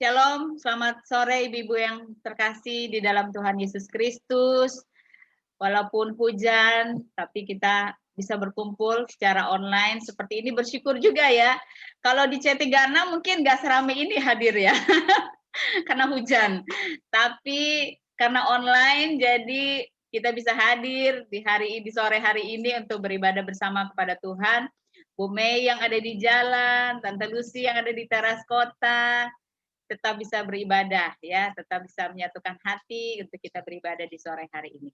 Shalom, selamat sore Ibu-Ibu yang terkasih di dalam Tuhan Yesus Kristus. Walaupun hujan, tapi kita bisa berkumpul secara online seperti ini, bersyukur juga ya. Kalau di C36 mungkin nggak seramai ini hadir ya, karena hujan. Tapi karena online, jadi kita bisa hadir di sore hari ini untuk beribadah bersama kepada Tuhan. Bu Mei yang ada di jalan, Tante Lucy yang ada di teras kota, tetap bisa beribadah ya, tetap bisa menyatukan hati untuk kita beribadah di sore hari ini.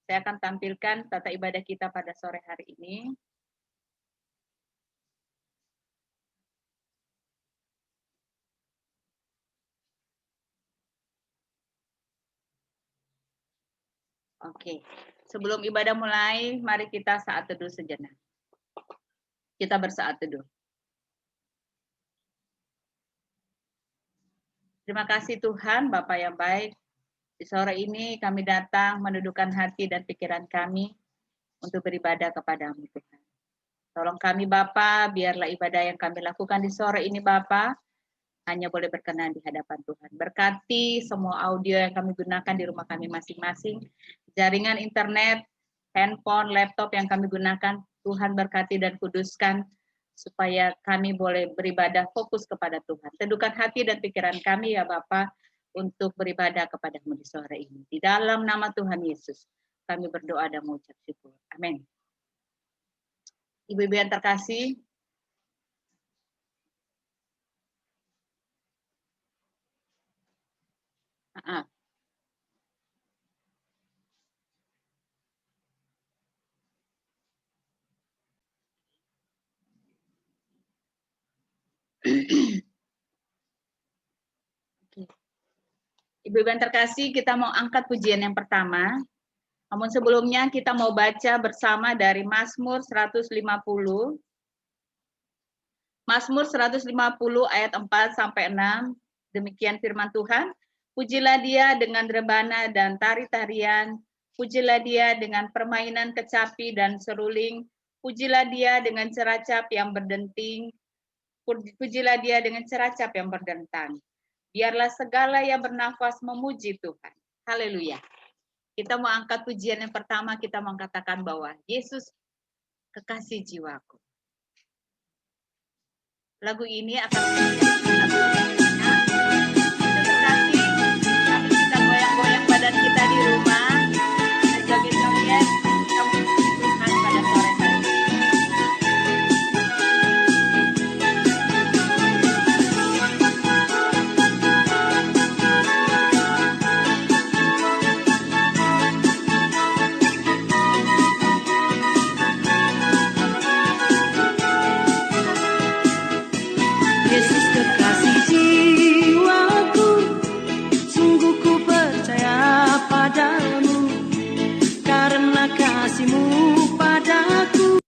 Saya akan tampilkan tata ibadah kita pada sore hari ini. Oke, sebelum ibadah mulai, mari kita saat teduh sejenak. Kita bersaat teduh. Terima kasih Tuhan, Bapa yang baik. Di sore ini kami datang menundukkan hati dan pikiran kami untuk beribadah kepadamu Tuhan. Tolong kami Bapa, biarlah ibadah yang kami lakukan di sore ini Bapa, hanya boleh berkenan di hadapan Tuhan. Berkati semua audio yang kami gunakan di rumah kami masing-masing, jaringan internet, handphone, laptop yang kami gunakan, Tuhan berkati dan kuduskan, supaya kami boleh beribadah fokus kepada Tuhan. Teduhkan hati dan pikiran kami ya Bapa untuk beribadah kepada-Mu di sore ini. Di dalam nama Tuhan Yesus, kami berdoa dan mengucap syukur. Amin. Ibu-ibu yang terkasih, Ibu-ibu yang terkasih, kita mau angkat pujian yang pertama. Namun sebelumnya kita mau baca bersama dari Mazmur 150. Mazmur 150 ayat 4 sampai 6. Demikian firman Tuhan. Pujilah Dia dengan rebana dan tari-tarian. Pujilah Dia dengan permainan kecapi dan seruling. Pujilah Dia dengan ceracap yang berdenting. Pujilah Dia dengan ceracap yang berdentang. Biarlah segala yang bernafas memuji Tuhan. Haleluya. Kita mau angkat pujian yang pertama, kita mau katakan bahwa Yesus kekasih jiwaku. Lagu ini akan kita goyang-goyang badan kita di rumah, joget-joget, kita memuji Tuhan pada sore hari. Yesus kekasih jiwaku, sungguh ku percaya padamu, karena kasih-Mu padaku.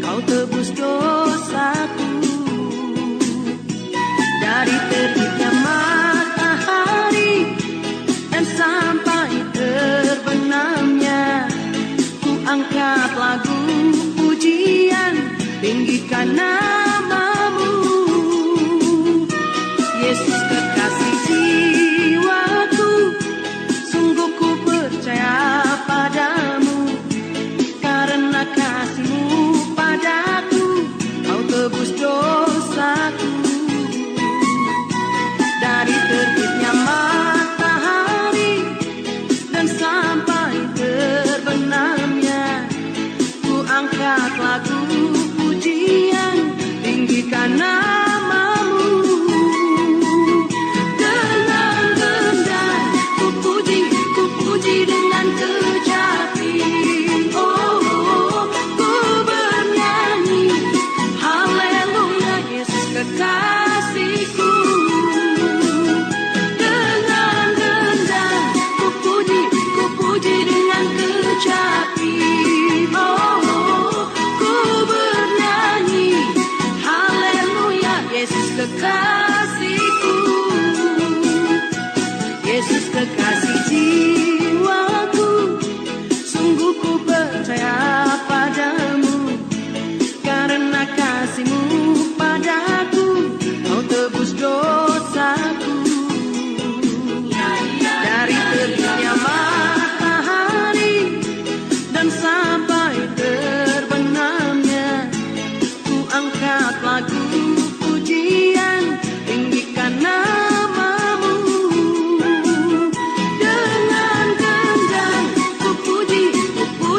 Kau tebus dosaku, dari terbitnya matahari dan sampai terbenamnya. Angkat lagu pujian, tinggikan nama-Mu. Yesus kekasih jiwaku, sungguh ku percaya padamu, karena kasih-Mu padaku, Kau tebus dosaku. Dari terbitnya matahari dan sampai terbenamnya, angkat lagu pujian,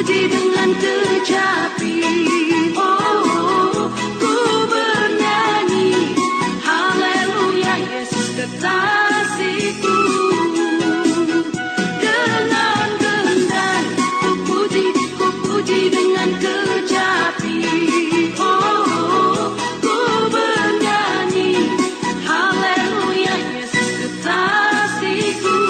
puji dengan kecapi. Oh, ku bernyanyi haleluya Yesus kekasihku. Dengan gendang ku puji dengan kecapi. Oh, ku bernyanyi haleluya Yesus kekasihku.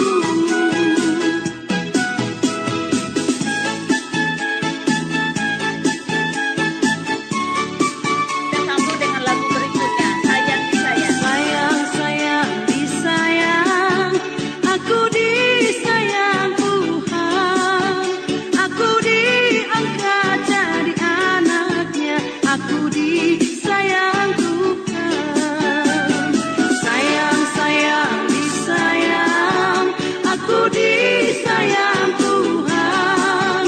Kita sambung dengan lagu berikutnya, Sayang Disayang. Sayang, sayang, disayang, aku disayang Tuhan. Aku diangkat jadi anaknya, aku disayang Tuhan. Sayang, sayang, disayang, aku disayang Tuhan.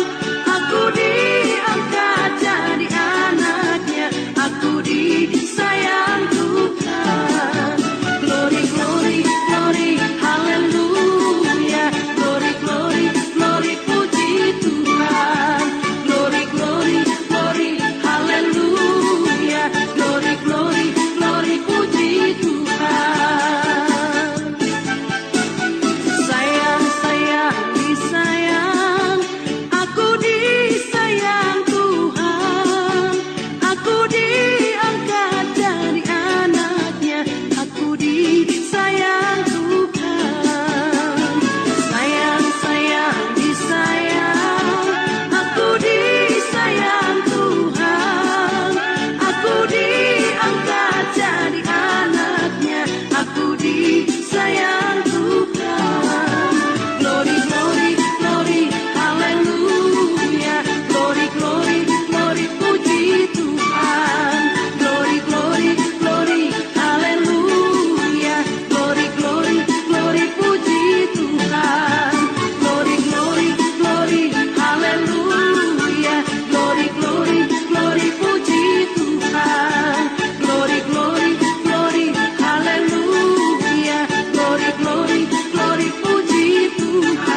Aku diangkat jadi anaknya, aku disayang Tuhan. Glory, glory, glory, haleluya. Glory, glory, glory, puji Tuhan. Glory, glory, glory, haleluya. Glory, glory, glory, puji Tuhan. Sayang, sayang, disayang, aku disayang Tuhan. Aku diangkat jadi anaknya, aku disayang Tuhan. Sayang, sayang, disayang, aku disayang Tuhan. Aku diangkat jadi anaknya, aku disayang Tuhan. Glory, glory, glory, haleluya. Glory, glory, glory, puji Tuhan. Glory, glory, glory, haleluya. Glory, glory, glory, puji Tuhan. Glory, glory, glory, haleluya. Glory, glory, glory, puji Tuhan. Glory, glory, glory, haleluya. Glory, glory, glory, puji Tuhan.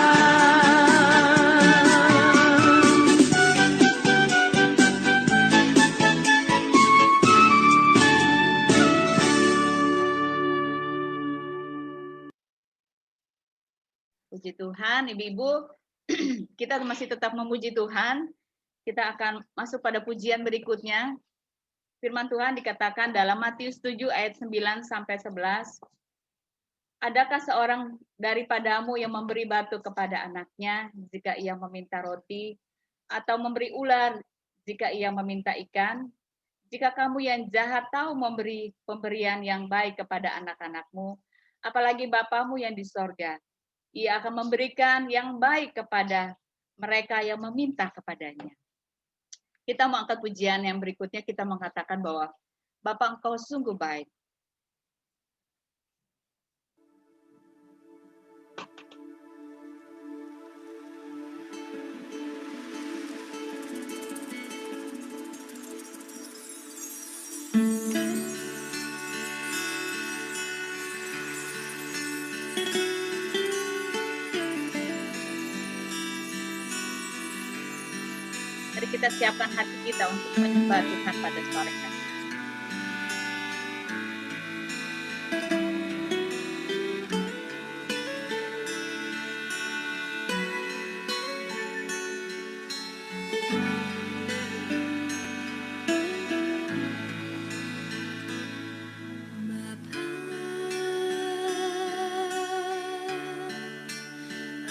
Puji Tuhan, Ibu-ibu, kita masih tetap memuji Tuhan. Kita akan masuk pada pujian berikutnya. Firman Tuhan dikatakan dalam Matius 7 ayat 9 sampai 11. Adakah seorang daripadamu yang memberi batu kepada anaknya jika ia meminta roti, atau memberi ular jika ia meminta ikan? Jika kamu yang jahat tahu memberi pemberian yang baik kepada anak-anakmu, apalagi Bapamu yang di sorga, ia akan memberikan yang baik kepada mereka yang meminta kepadanya. Kita mau angkat pujian yang berikutnya, kita mengatakan bahwa Bapa Engkau sungguh baik. Mari kita siapkan hati kita untuk menyembah Tuhan pada sore hari.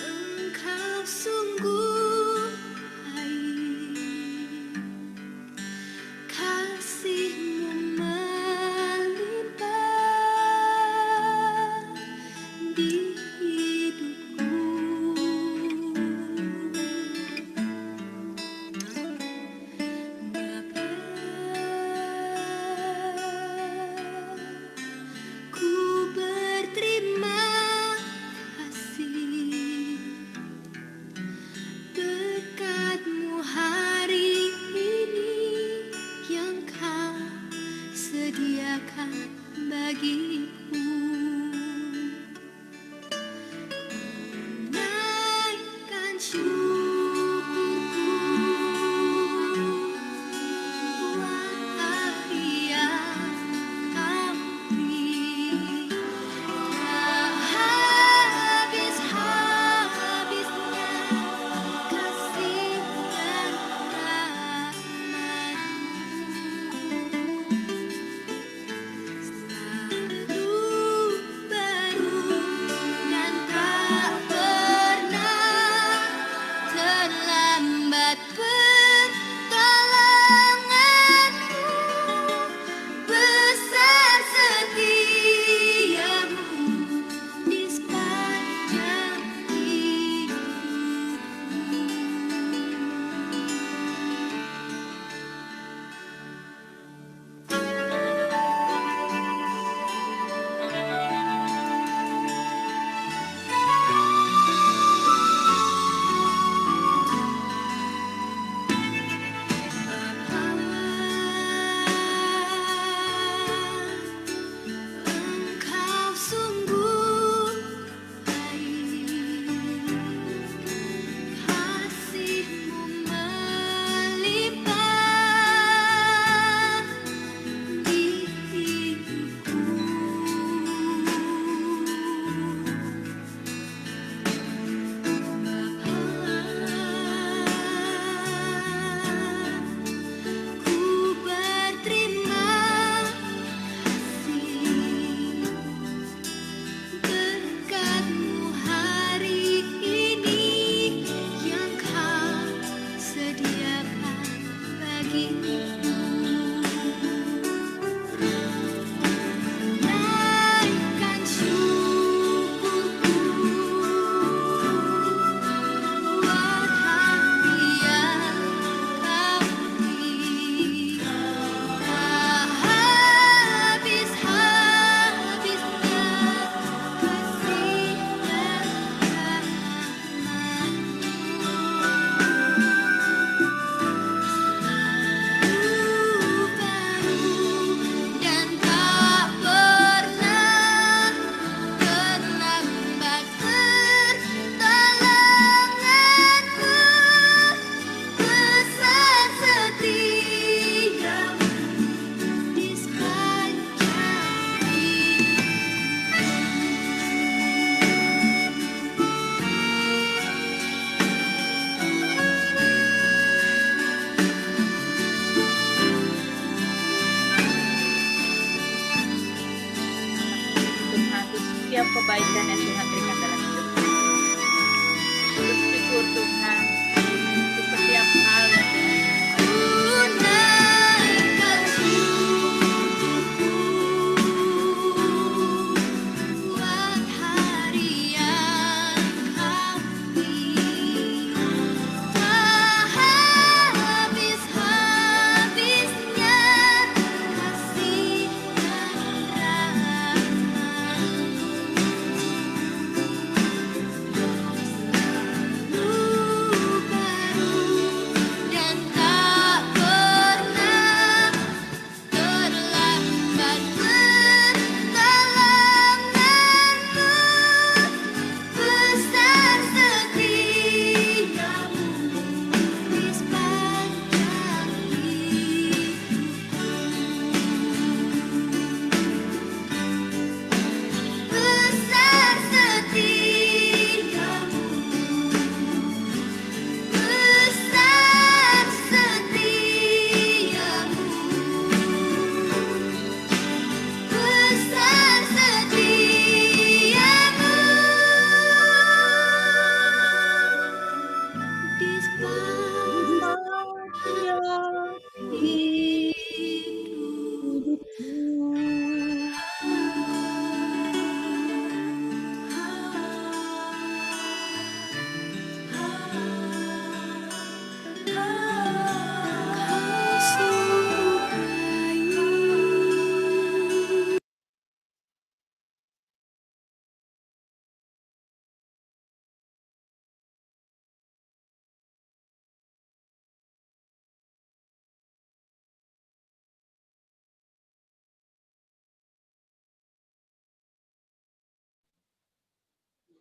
Engkau sungguh baik, kasih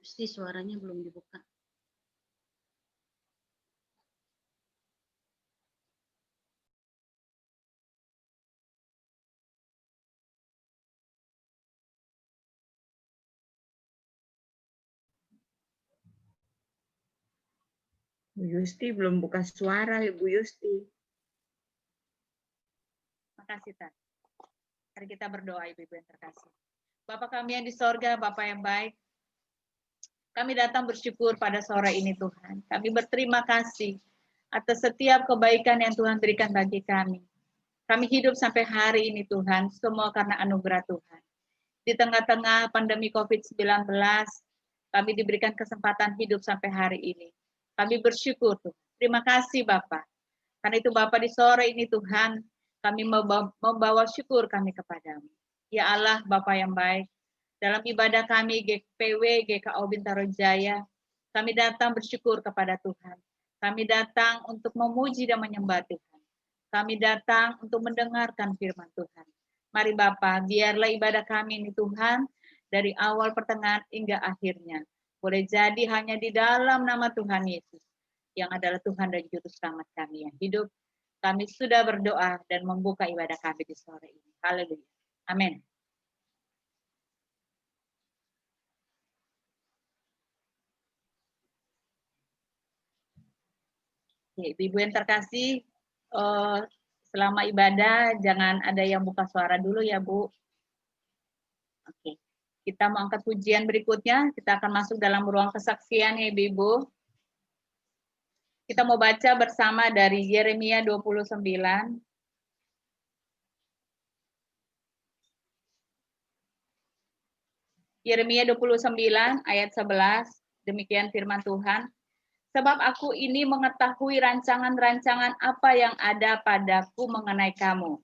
Pasti suaranya belum dibuka. Bu Yusti belum buka suara, Bu Yusti. Makasih, Tan. Mari kita berdoa, Ibu-ibu yang terkasih. Bapak kami yang di sorga, Bapak yang baik, kami datang bersyukur pada sore ini, Tuhan. Kami berterima kasih atas setiap kebaikan yang Tuhan berikan bagi kami. Kami hidup sampai hari ini, Tuhan, semua karena anugerah Tuhan. Di tengah-tengah pandemi COVID-19, kami diberikan kesempatan hidup sampai hari ini. Kami bersyukur, Tuhan. Terima kasih, Bapak. Karena itu, Bapak, di sore ini, Tuhan, kami membawa syukur kami kepadamu. Ya Allah, Bapak yang baik, dalam ibadah kami GPW GKO Bintaro Jaya, kami datang bersyukur kepada Tuhan. Kami datang untuk memuji dan menyembah Tuhan. Kami datang untuk mendengarkan firman Tuhan. Mari Bapa, biarlah ibadah kami ini Tuhan, dari awal pertengahan hingga akhirnya, boleh jadi hanya di dalam nama Tuhan Yesus, yang adalah Tuhan dan Juru Selamat kami yang hidup. Kami sudah berdoa dan membuka ibadah kami di sore ini. Haleluya. Amin. Ibu yang terkasih, selama ibadah jangan ada yang buka suara dulu ya, Bu. Oke. Kita mau angkat pujian berikutnya. Kita akan masuk dalam ruang kesaksian ya, Ibu. Kita mau baca bersama dari Yeremia 29. Yeremia 29 ayat 11. Demikian firman Tuhan. Sebab aku ini mengetahui rancangan-rancangan apa yang ada padaku mengenai kamu.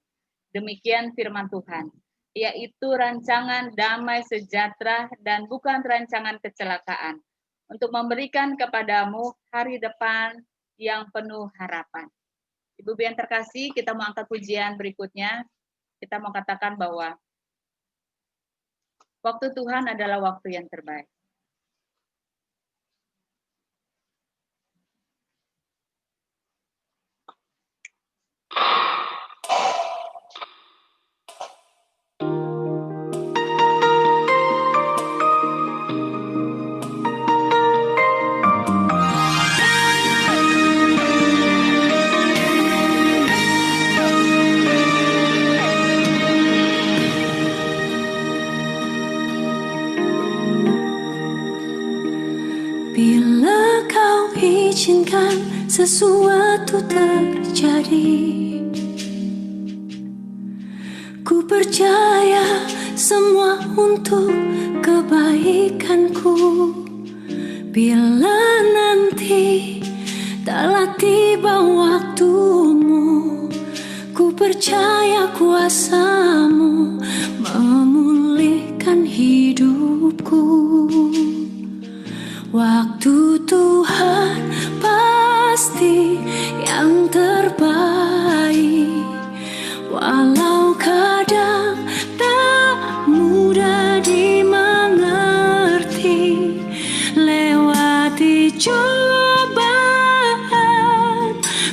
Demikian firman Tuhan. Yaitu rancangan damai sejahtera dan bukan rancangan kecelakaan. Untuk memberikan kepadamu hari depan yang penuh harapan. Ibu yang terkasih, kita mau angkat pujian berikutnya. Kita mau katakan bahwa waktu Tuhan adalah waktu yang terbaik. Bila kau izinkan sesuatu terjadi, ku percaya semua untuk kebaikanku. Bila nanti telah tiba waktumu, ku percaya kuasa-Mu memulihkan hidupku. Waktu Tuhan pasti yang terbaik, walau kadang tak mudah dimengerti. Lewati cobaan,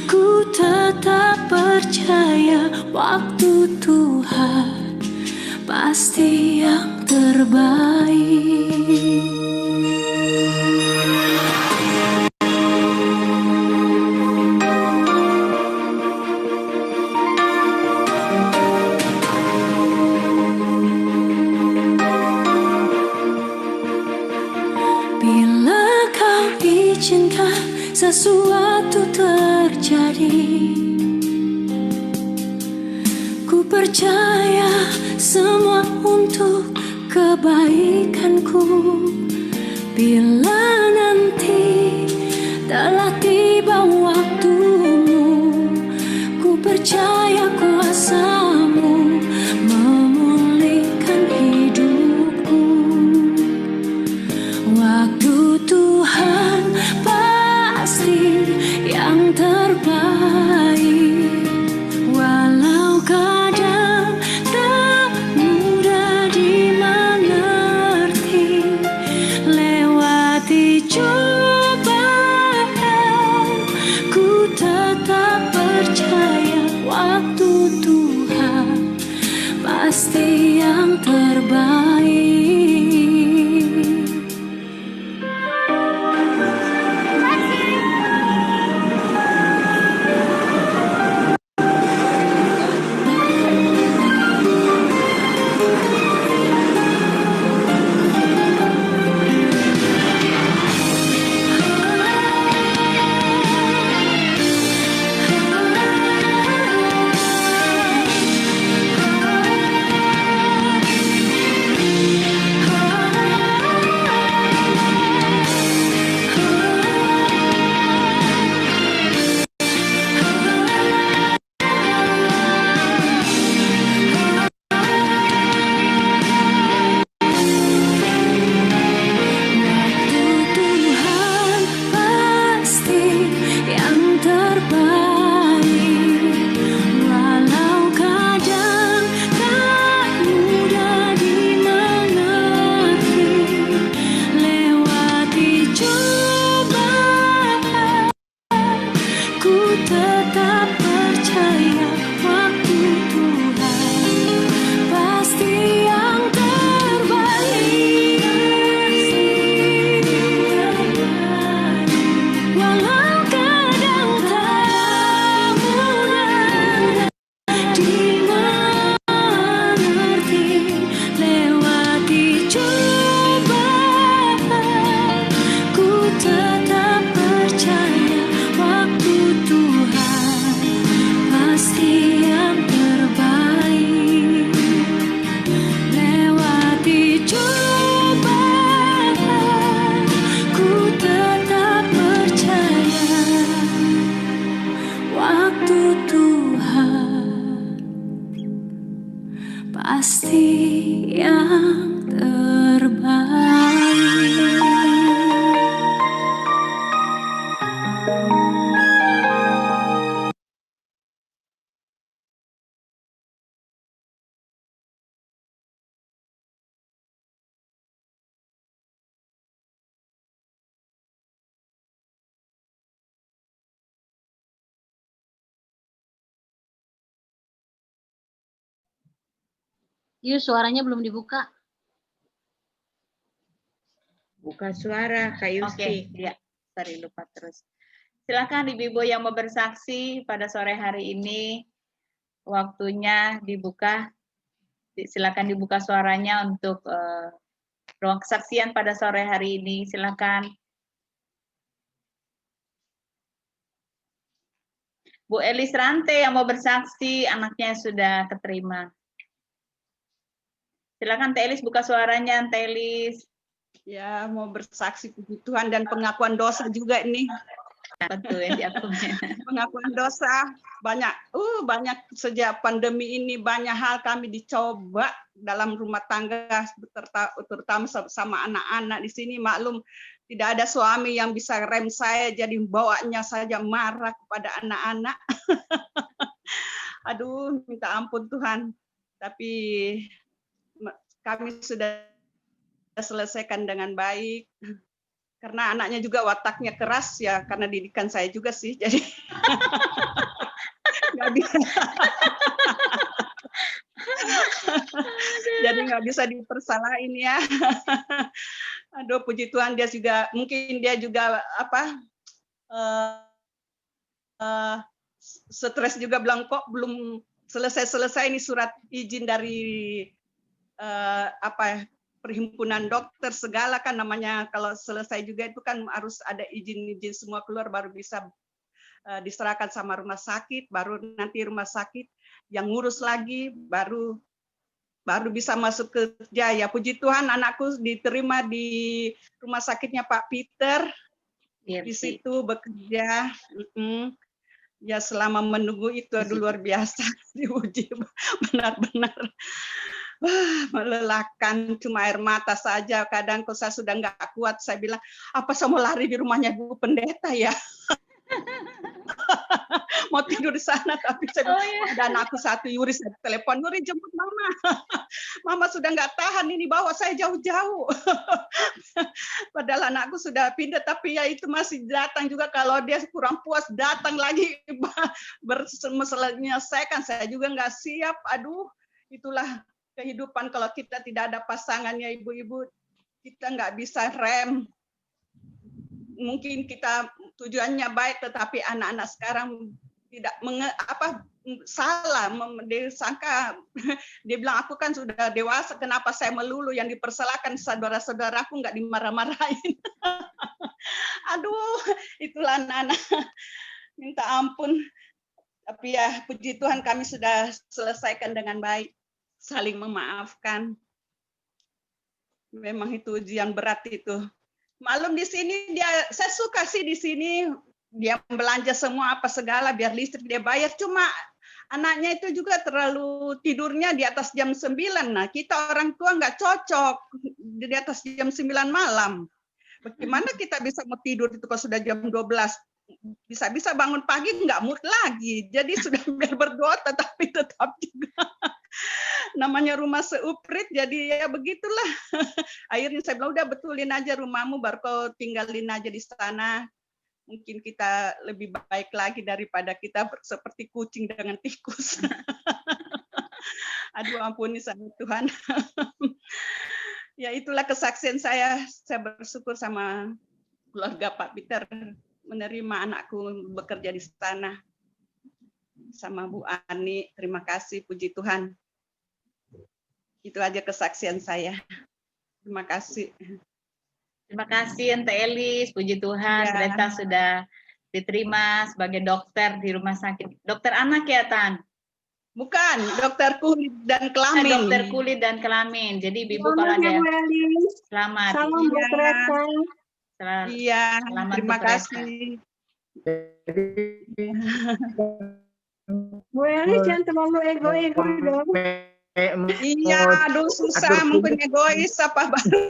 ku tetap percaya waktu Tuhan pasti yang terbaik. Sesuatu terjadi, ku percaya semua untuk kebaikanku. Bila nanti telah tiba waktumu, ku percaya kuasa-Mu memulihkan hidupku. Waktu Tuhan pasti yang terbaik, walau kadang tak mudah dimengerti. Lewat pasti yang terbaik. Tuhan pasti yang terbaik, walau kadang tak mudah dimengerti. Lewati cobaan, ku tetap percaya waktu Tuhan pasti yang terbaik. Walau kadang tak mudah dimengerti, lewati cobaan, ku tetap percaya waktu Tuhan pasti yang terbaik. Lewati cobaan, ku tetap percaya waktu Tuhan pasti yang terbaik. Yuk, suaranya belum dibuka. Buka suara, Kak Yusti. Oke, ya. Sorry, lupa terus. Silakan Ibu-ibu yang mau bersaksi pada sore hari ini, waktunya dibuka. Silakan dibuka suaranya untuk ruang kesaksian pada sore hari ini. Silakan. Bu Elis Rante yang mau bersaksi, anaknya sudah keterima. Silakan Teh Elis buka suaranya, Teh Elis. Ya, mau bersaksi puji Tuhan dan pengakuan dosa juga ini. Betul yang diakui. Pengakuan dosa banyak sejak pandemi ini banyak hal kami dicoba dalam rumah tangga, terutama sama anak-anak di sini. Maklum tidak ada suami yang bisa rem saya, jadi bawanya saja marah kepada anak-anak. Aduh, minta ampun Tuhan. Tapi kami sudah selesaikan dengan baik. Karena anaknya juga wataknya keras ya, karena didikan saya juga sih, jadi nggak bisa. Jadi nggak bisa dipersalahin ya. Aduh, puji Tuhan dia juga mungkin dia juga stres juga, bilang kok belum selesai ini surat izin dari perhimpunan dokter segala kan namanya, kalau selesai juga itu kan harus ada izin semua keluar baru bisa diserahkan sama rumah sakit, baru nanti rumah sakit yang ngurus lagi baru bisa masuk kerja ya. Puji Tuhan anakku diterima di rumah sakitnya Pak Peter, di situ bekerja. Ya selama menunggu itu aduh luar biasa, diuji benar-benar melelahkan, cuma air mata saja. Kadang kalau saya sudah nggak kuat, saya bilang, apa saya mau lari di rumahnya Bu Pendeta ya? Mau tidur di sana, tapi saya bilang, ada anakku satu, Yuri, saya telepon, Yuri jemput Mama. Mama sudah nggak tahan, ini bawa saya jauh-jauh. Padahal anakku sudah pindah, tapi ya itu masih datang juga, kalau dia kurang puas, datang lagi menyelesaikan, saya juga nggak siap. Aduh, itulah kehidupan kalau kita tidak ada pasangannya ibu-ibu, kita nggak bisa rem. Mungkin kita tujuannya baik, tetapi anak-anak sekarang tidak salah. Dia sangka, dia bilang aku kan sudah dewasa, kenapa saya melulu yang dipersalahkan saudara-saudaraku nggak dimarah-marahin. Aduh, itulah anak-anak. Minta ampun. Tapi ya puji Tuhan kami sudah selesaikan dengan baik. Saling memaafkan. Memang itu ujian berat itu. Maklum di sini saya suka sih di sini dia belanja semua apa segala biar listrik dia bayar. Cuma anaknya itu juga terlalu tidurnya di atas jam 9. Nah kita orang tua nggak cocok di atas jam 9 malam. Bagaimana kita bisa mau tidur itu kalau sudah jam 12? Bisa-bisa bangun pagi nggak mood lagi. Jadi sudah biar berdoa tetapi tetap juga namanya rumah seuprit, jadi ya begitulah. Akhirnya saya bilang udah betulin aja rumahmu baru kau tinggalin aja di sana. Mungkin kita lebih baik lagi daripada kita seperti kucing dengan tikus. Aduh ampuni sama Tuhan. Ya itulah kesaksian saya bersyukur sama keluarga Pak Peter menerima anakku bekerja di sana. Sama Bu Ani, terima kasih, puji Tuhan. Itu aja kesaksian saya. Terima kasih. Terima kasih Ente Elis, puji Tuhan, Ya. Greta sudah diterima sebagai dokter di rumah sakit. Dokter anak ya, Tan? Bukan, dokter kulit dan kelamin. Dokter kulit dan kelamin. Jadi Ibu kalau ada Bu Elis. selamat. Salam Bu Greta. Iya, Selamat terima untuk Greta. kasih. Bu Elis jangan terlalu ego-ego dong. Iya, aduh susah mungkin egois apa baru.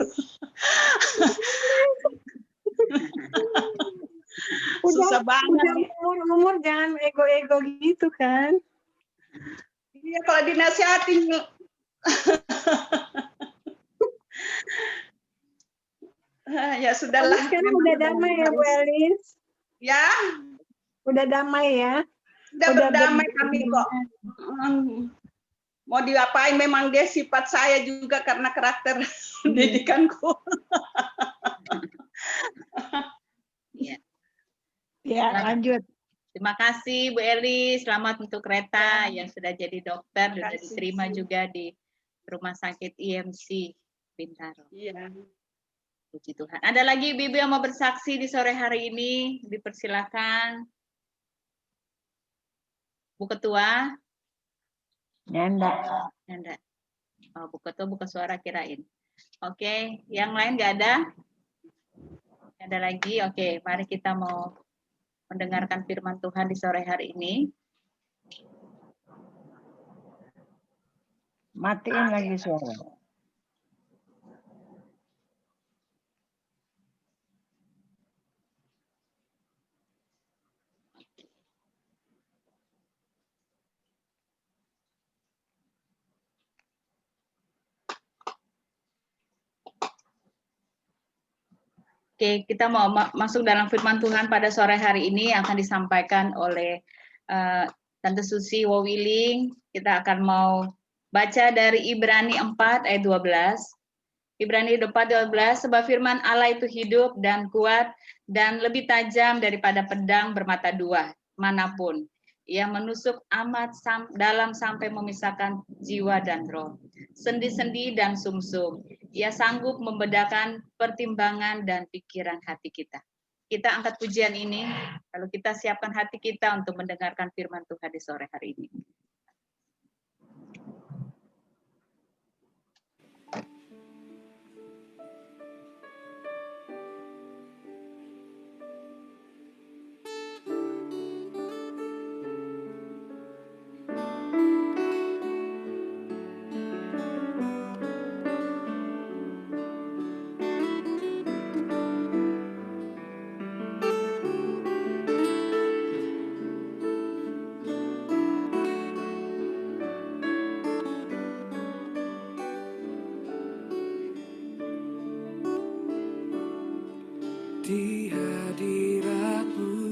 Susah banget. Udah umur jangan ego-ego gitu kan. Iya, kalau dinasihatin. Ya sudahlah. Sekarang udah damai ya Bu Elis. Ya, Udah damai ya. udah berdamai kami kok. Mau diapain memang dia sifat saya juga karena karakter didikanku. Ya, lanjut. Terima kasih Bu Eli, selamat untuk Greta yang sudah jadi dokter, sudah kasih. diterima juga di Rumah Sakit IMC Bintaro. Iya. Puji Tuhan. Ada lagi ibu yang mau bersaksi di sore hari ini? Dipersilakan. Bu Ketua. Nanda. Oh, Bu Ketua buka suara kirain. Oke, yang lain nggak ada? Nggak ada lagi? Oke, mari kita mau mendengarkan firman Tuhan di sore hari ini. Matiin lagi suara. Oke, kita mau masuk dalam firman Tuhan pada sore hari ini yang akan disampaikan oleh Tante Susi Wawiling. Kita akan mau baca dari Ibrani 4 ayat 12. Ibrani 4:12, sebab firman Allah itu hidup dan kuat dan lebih tajam daripada pedang bermata dua manapun. Ia menusuk amat dalam sampai memisahkan jiwa dan roh, sendi-sendi dan sumsum. Ia sanggup membedakan pertimbangan dan pikiran hati kita. Kita angkat pujian ini, lalu kita siapkan hati kita untuk mendengarkan firman Tuhan di sore hari ini. Di hadirat-Mu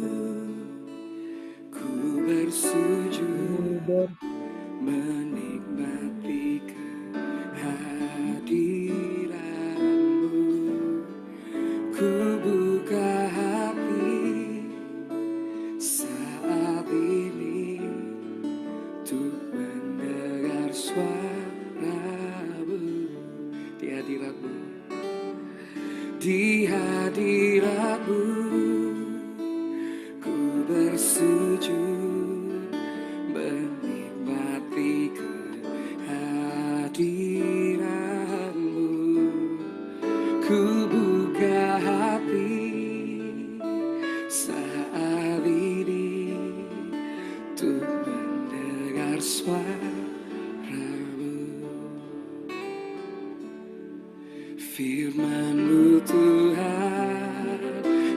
ku bersujud menikmati untuk mendengar suara-Mu. Firman-Mu Tuhan,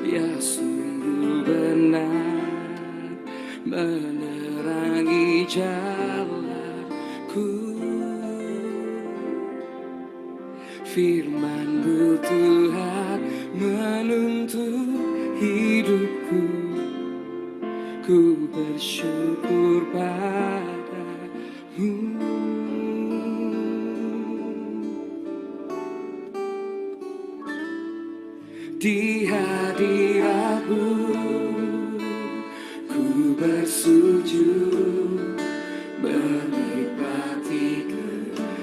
ya sungguh benar, menerangi jalanku. Firman-Mu Tuhan, menuntun hidupku. Ku bersyukur padamu. Di hadirat-Mu ku bersujud, menikmati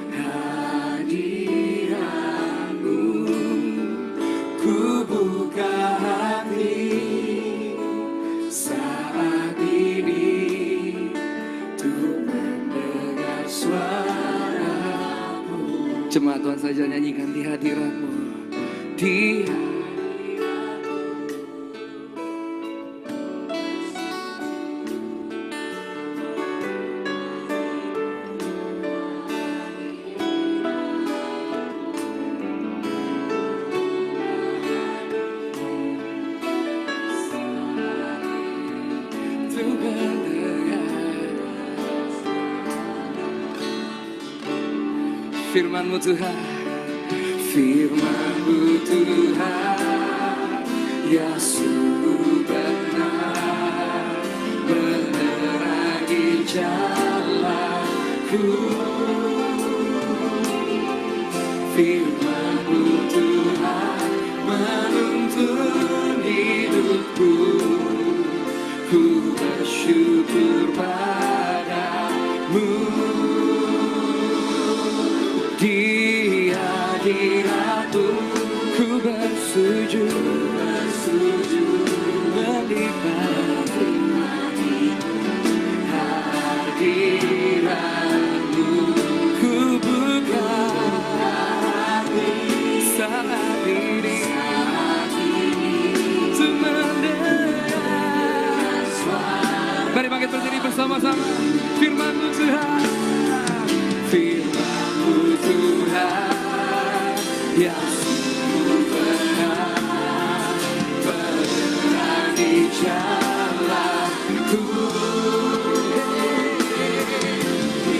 kehadiran-Mu. Ku buka hati saat ini untuk mendengar suara-Mu. Jemaat Tuhan saja nyanyikan di hadirat-Mu. Di Firman-Mu Tuhan, Firman-Mu Tuhan, ya sungguh benar, menerangi jalanku. Firman-Mu Tuhan, menuntun hidupku. Ku bersyukur padamu. Di hadirat-Mu ku bersujud, menikmati hadirat-Mu. Ku buka hati saat ini untuk mendengar suara. Mari bangkit berdiri bersama-sama. Firman-Mu Tuhan, Firman-Mu Tuhan, ya sungguh benar, menerangi jalanku.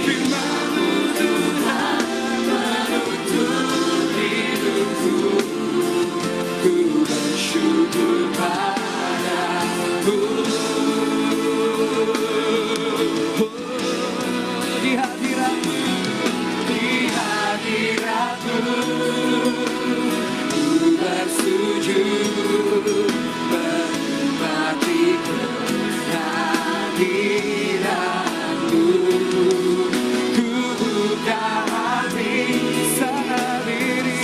Firman-Mu Tuhan, menuntun hidupku. Ku bersyukur padamu. Di hadirat-Mu, di hadirat-Mu ku bersujud, menikmati kehadiran-Mu. Ku buka hati saat ini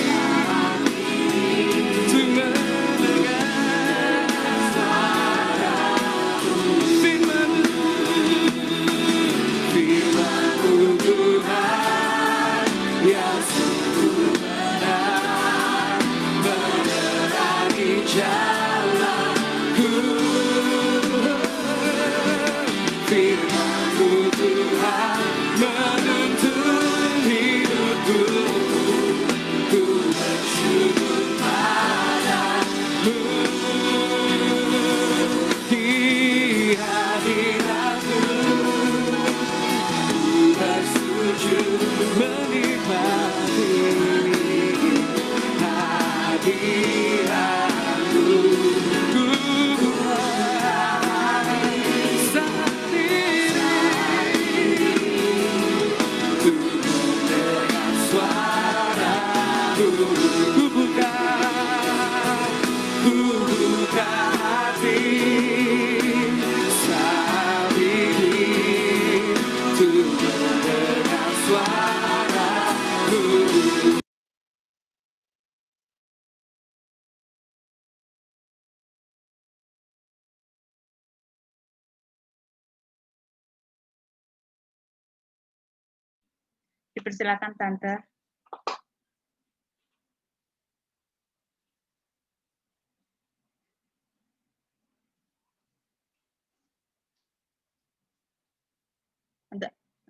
untuk mendengar suara-Mu. Firman-Mu, Firman-Mu Tuhan, ya sungguh benar, menerangi jalanku. Firman-Mu Tuhan, menuntun hidupku. Ku bersyukur padamu. Di hadirat-Mu ku bersujud, menikmati hadirat-Mu. Ku berhati saat ini untuk mendengar suara-Mu. Ku buka hati saat ini untuk mendengar suara-Mu. Dipersilakan Tante.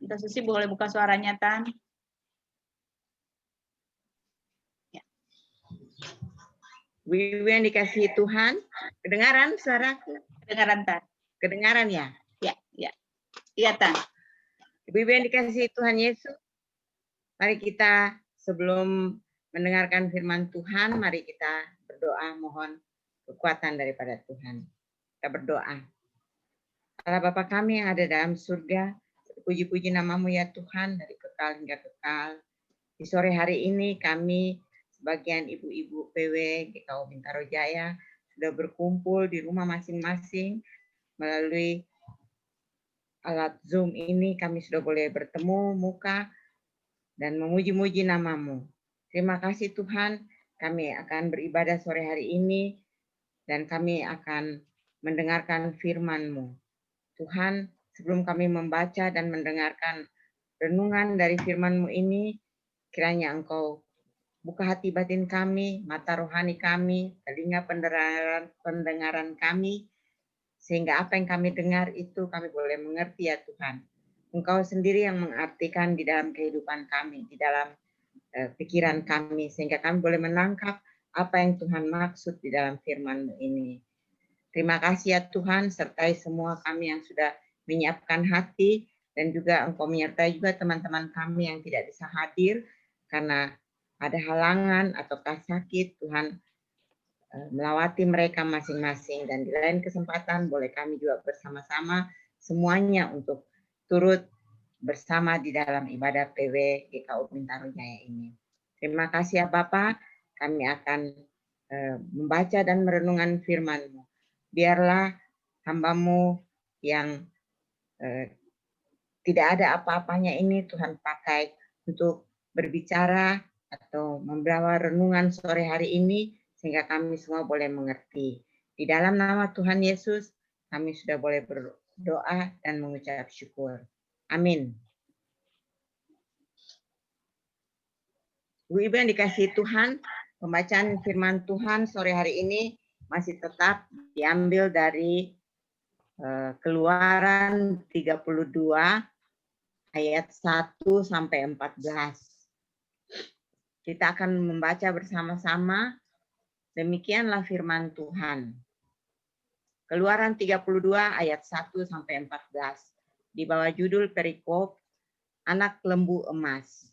Tante Susi boleh buka suaranya, Tan. Bu Ibu yang dikasihi Tuhan, kedengaran suaraku? Kedengaran, Tan. Kedengaran ya? Ya, ya. Iya, Tan. Ibu yang dikasihi Tuhan Yesus, mari kita sebelum mendengarkan firman Tuhan, mari kita berdoa mohon kekuatan daripada Tuhan. Kita berdoa. Allah Bapa kami yang ada dalam surga, puji-puji namamu ya Tuhan dari kekal hingga kekal. Di sore hari ini kami sebagian ibu-ibu PW GKU Bintaro Jaya sudah berkumpul di rumah masing-masing melalui alat Zoom ini kami sudah boleh bertemu muka dan memuji-muji namamu. Terima kasih Tuhan, kami akan beribadah sore hari ini dan kami akan mendengarkan firman-Mu. Tuhan, sebelum kami membaca dan mendengarkan renungan dari firman-Mu ini, kiranya Engkau buka hati batin kami, mata rohani kami, telinga pendengaran kami, sehingga apa yang kami dengar itu kami boleh mengerti ya Tuhan. Engkau sendiri yang mengartikan di dalam kehidupan kami, di dalam pikiran kami, sehingga kami boleh menangkap apa yang Tuhan maksud di dalam firman-Mu ini. Terima kasih ya Tuhan, sertai semua kami yang sudah menyiapkan hati, dan juga Engkau menyertai juga teman-teman kami yang tidak bisa hadir, karena ada halangan ataukah sakit, Tuhan melawati mereka masing-masing, dan di lain kesempatan boleh kami juga bersama-sama semuanya untuk turut bersama di dalam ibadah PW GKU Bintaro Jaya ini. Terima kasih ya Bapak, kami akan membaca dan merenungkan firman-Mu. Biarlah hamba-Mu yang tidak ada apa-apanya ini Tuhan pakai untuk berbicara atau membawa renungan sore hari ini, sehingga kami semua boleh mengerti. Di dalam nama Tuhan Yesus, kami sudah boleh berdoa dan mengucap syukur. Amin. Bu Ibu yang dikasihi Tuhan, pembacaan firman Tuhan sore hari ini masih tetap diambil dari Keluaran 32 ayat 1 sampai 14. Kita akan membaca bersama-sama. Demikianlah firman Tuhan. Keluaran 32 ayat 1 sampai 14. Di bawah judul perikop Anak Lembu Emas.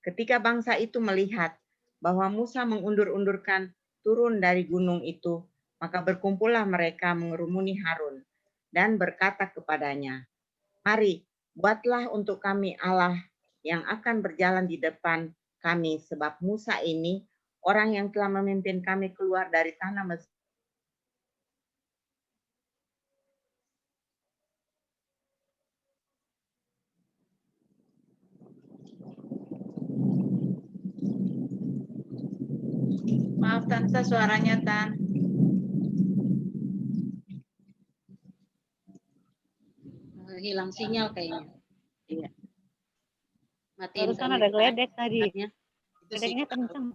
Ketika bangsa itu melihat bahwa Musa mengundur-undurkan turun dari gunung itu, maka berkumpullah mereka mengerumuni Harun dan berkata kepadanya, "Mari, buatlah untuk kami Allah yang akan berjalan di depan kami, sebab Musa ini orang yang telah memimpin kami keluar dari tanah Mesir." Maaf Tante, suaranya Tan. Hilang sinyal kayaknya. Iya. Matiin Barusan kami ada geledek tadi. nya. Geledeknya kenceng.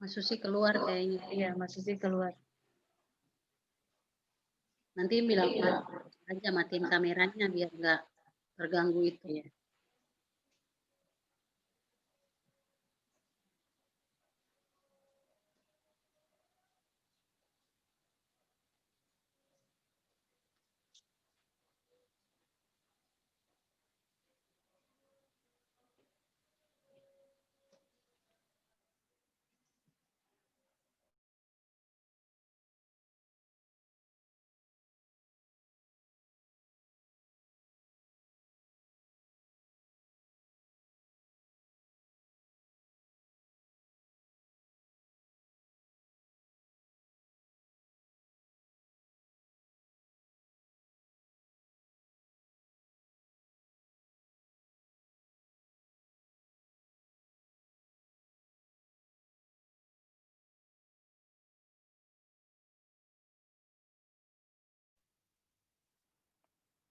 Mas Susi keluar kayaknya. Iya, Mas Susi keluar. Nanti bilang aja matiin kameranya biar nggak terganggu itu. Iya.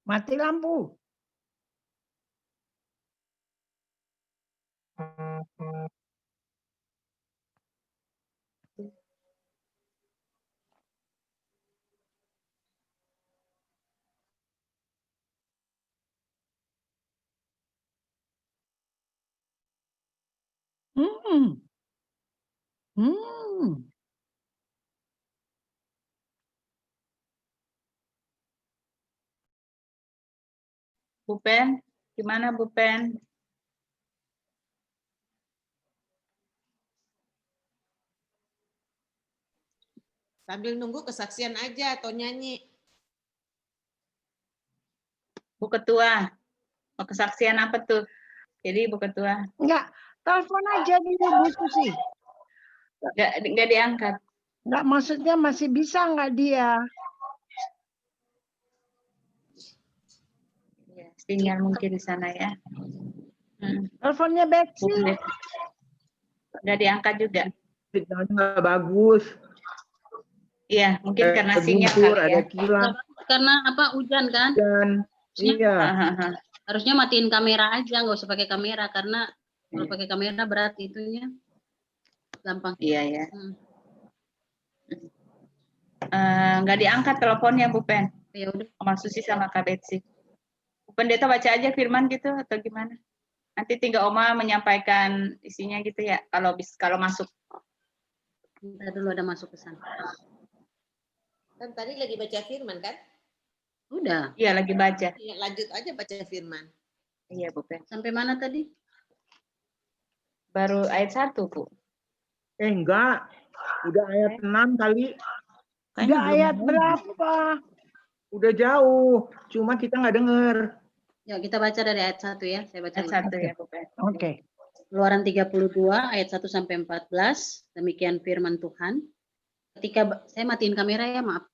Mati lampu. Hmm. Hmm. Bu Pen, gimana Bu Pen? Sambil nunggu kesaksian aja atau nyanyi. Bu Ketua, mau kesaksian apa tuh? Jadi Bu Ketua, Enggak, telepon aja dulu Bu Susi. nggak diangkat. Enggak, maksudnya masih bisa enggak dia? Ya, sinyal mungkin di sana ya. Teleponnya Betsy. Nggak diangkat juga. Sinyalnya nggak bagus. Iya, mungkin karena Ada sinyal guntur, kali ada ya. kilat. Karena apa, hujan kan? Dan iya. Harusnya matiin kamera aja, nggak usah pakai kamera karena kalau pakai kamera berat itunya. Gampang. Iya ya. Nggak diangkat teleponnya Bu Pen. Ya udah. Sama Susi sama Kak Betsy. Bu Pendeta baca aja firman gitu atau gimana? Nanti tinggal Oma menyampaikan isinya gitu ya. Kalau masuk. Kita dulu ada masuk ke sana. Kan tadi lagi baca firman kan? Udah. Iya lagi baca. Ya, lanjut aja baca firman. Iya Bu Pen. Sampai mana tadi? Baru ayat 1 Bu. Enggak. Udah ayat 6 kali. Udah ayat berapa? Udah jauh. Cuma kita nggak denger. Ya, kita baca dari ayat 1 ya. Saya baca Ayat 1 dulu. ya Bu Pen. Oke. Keluaran 32 ayat 1 sampai 14. Demikian firman Tuhan. Saya matiin kamera ya, maaf.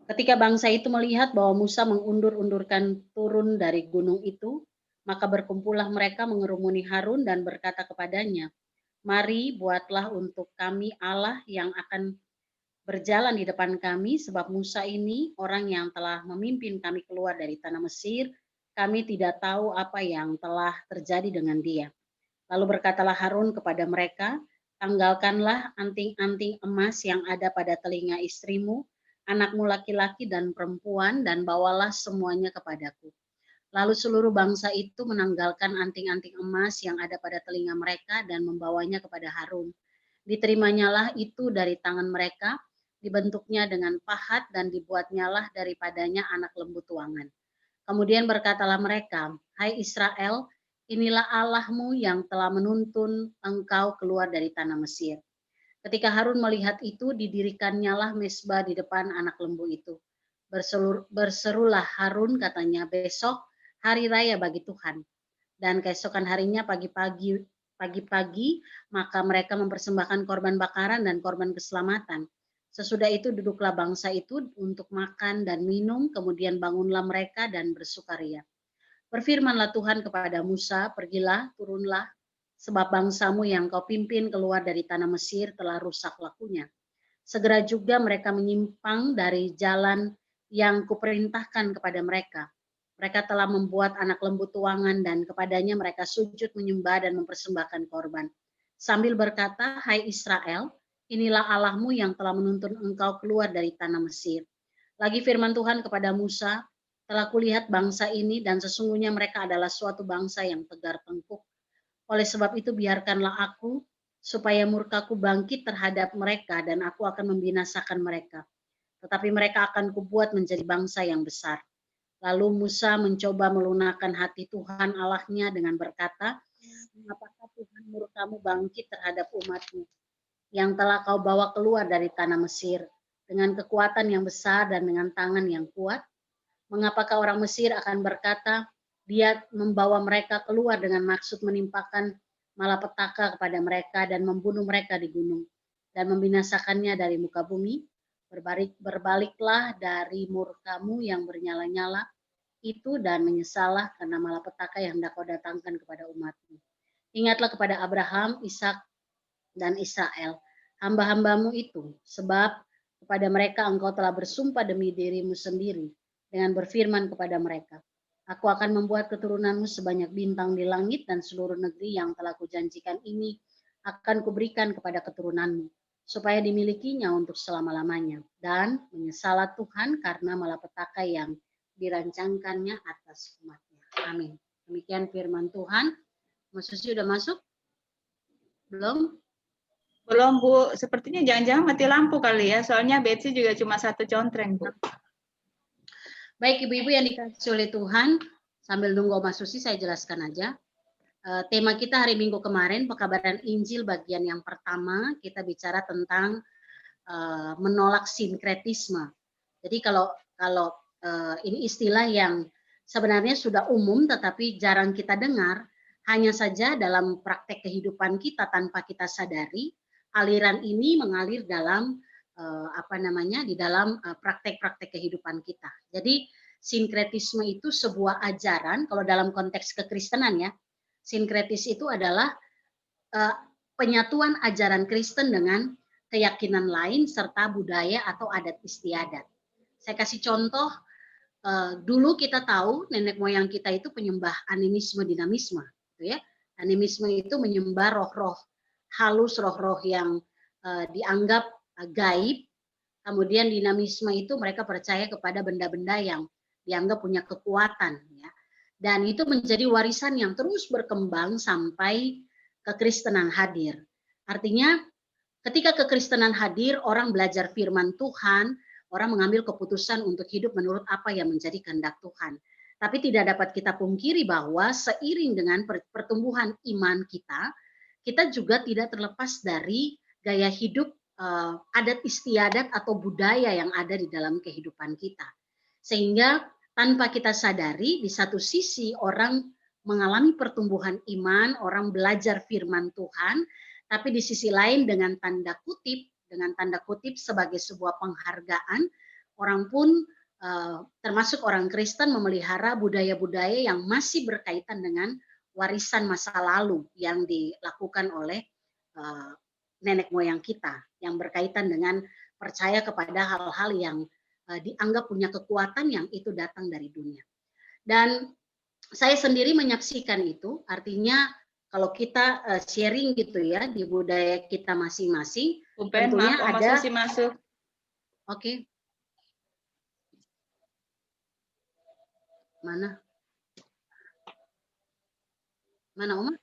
Ketika bangsa itu melihat bahwa Musa mengundur-undurkan turun dari gunung itu, maka berkumpullah mereka mengerumuni Harun dan berkata kepadanya, "Mari buatlah untuk kami Allah yang akan berjalan di depan kami, sebab Musa ini orang yang telah memimpin kami keluar dari tanah Mesir. Kami tidak tahu apa yang telah terjadi dengan dia." Lalu berkatalah Harun kepada mereka, "Tanggalkanlah anting-anting emas yang ada pada telinga istrimu, anakmu laki-laki dan perempuan, dan bawalah semuanya kepadaku." Lalu seluruh bangsa itu menanggalkan anting-anting emas yang ada pada telinga mereka dan membawanya kepada Harun. Diterimanya itu dari tangan mereka, dibentuknya dengan pahat dan dibuatnyalah daripadanya anak lembu tuangan. Kemudian berkatalah mereka, "Hai Israel, inilah Allahmu yang telah menuntun engkau keluar dari tanah Mesir." Ketika Harun melihat itu, didirikannyalah mezbah di depan anak lembu itu. Berserulah Harun, katanya, "Besok hari raya bagi Tuhan." Dan keesokan harinya pagi-pagi, maka mereka mempersembahkan korban bakaran dan korban keselamatan. Sesudah itu duduklah bangsa itu untuk makan dan minum, kemudian bangunlah mereka dan bersukaria. Berfirmanlah Tuhan kepada Musa, "Pergilah, turunlah, sebab bangsamu yang kau pimpin keluar dari tanah Mesir telah rusak lakunya." Segera juga mereka menyimpang dari jalan yang kuperintahkan kepada mereka. Mereka telah membuat anak lembu tuangan dan kepadanya mereka sujud menyembah dan mempersembahkan korban. Sambil berkata, "Hai Israel, inilah Allahmu yang telah menuntun engkau keluar dari tanah Mesir." Lagi firman Tuhan kepada Musa, "Telah kulihat bangsa ini dan sesungguhnya mereka adalah suatu bangsa yang tegar tengkuk. Oleh sebab itu biarkanlah aku supaya murkaku bangkit terhadap mereka dan aku akan membinasakan mereka. Tetapi mereka akan kubuat menjadi bangsa yang besar." Lalu Musa mencoba melunakkan hati Tuhan Allahnya dengan berkata, "Apakah Tuhan murkamu bangkit terhadap umatmu yang telah kau bawa keluar dari tanah Mesir dengan kekuatan yang besar dan dengan tangan yang kuat? Mengapakah orang Mesir akan berkata, dia membawa mereka keluar dengan maksud menimpakan malapetaka kepada mereka dan membunuh mereka di gunung dan membinasakannya dari muka bumi? Berbaliklah dari murkamu yang bernyala-nyala itu dan menyesallah karena malapetaka yang hendak kau datangkan kepada umatmu. Ingatlah kepada Abraham, Ishak, dan Israel, hamba-hambamu itu, sebab kepada mereka engkau telah bersumpah demi dirimu sendiri, dengan berfirman kepada mereka, Aku akan membuat keturunanmu sebanyak bintang di langit dan seluruh negeri yang telah kujanjikan ini akan kuberikan kepada keturunanmu, supaya dimilikinya untuk selama-lamanya. Dan menyesalah Tuhan karena malapetaka yang dirancangkannya atas umatnya. Amin. Demikian firman Tuhan. Mas Susi udah masuk? Belum? Belum, Bu. Sepertinya jangan-jangan mati lampu kali ya. Soalnya Betsy juga cuma 1 contreng, Bu. Baik, ibu-ibu yang dikasih oleh Tuhan, sambil nunggu Mas Susi saya jelaskan aja. Tema kita hari Minggu kemarin, pekabaran Injil bagian yang pertama, kita bicara tentang menolak sinkretisme. Jadi kalau ini istilah yang sebenarnya sudah umum tetapi jarang kita dengar, hanya saja dalam praktek kehidupan kita tanpa kita sadari, aliran ini mengalir dalam di dalam praktek-praktek kehidupan kita. Jadi sinkretisme itu sebuah ajaran, kalau dalam konteks kekristenan ya, sinkretis itu adalah penyatuan ajaran Kristen dengan keyakinan lain serta budaya atau adat istiadat. Saya kasih contoh, dulu kita tahu nenek moyang kita itu penyembah animisme dinamisme, gitu ya. Animisme itu menyembah roh-roh halus, roh-roh yang dianggap gaib. Kemudian dinamisme itu mereka percaya kepada benda-benda yang dianggap punya kekuatan, ya. Dan itu menjadi warisan yang terus berkembang sampai kekristenan hadir. Artinya ketika kekristenan hadir, orang belajar firman Tuhan, orang mengambil keputusan untuk hidup menurut apa yang menjadi kehendak Tuhan. Tapi tidak dapat kita pungkiri bahwa seiring dengan pertumbuhan iman kita juga tidak terlepas dari gaya hidup adat istiadat atau budaya yang ada di dalam kehidupan kita. Sehingga tanpa kita sadari, di satu sisi orang mengalami pertumbuhan iman, orang belajar firman Tuhan, tapi di sisi lain dengan tanda kutip sebagai sebuah penghargaan, orang pun termasuk orang Kristen memelihara budaya-budaya yang masih berkaitan dengan warisan masa lalu yang dilakukan oleh nenek moyang kita, yang berkaitan dengan percaya kepada hal-hal yang dianggap punya kekuatan yang itu datang dari dunia. Dan saya sendiri menyaksikan itu, artinya kalau kita sharing gitu ya di budaya kita masing-masing, tentunya maaf, ada. Susi masuk. Oke. Mana? Mana Oma?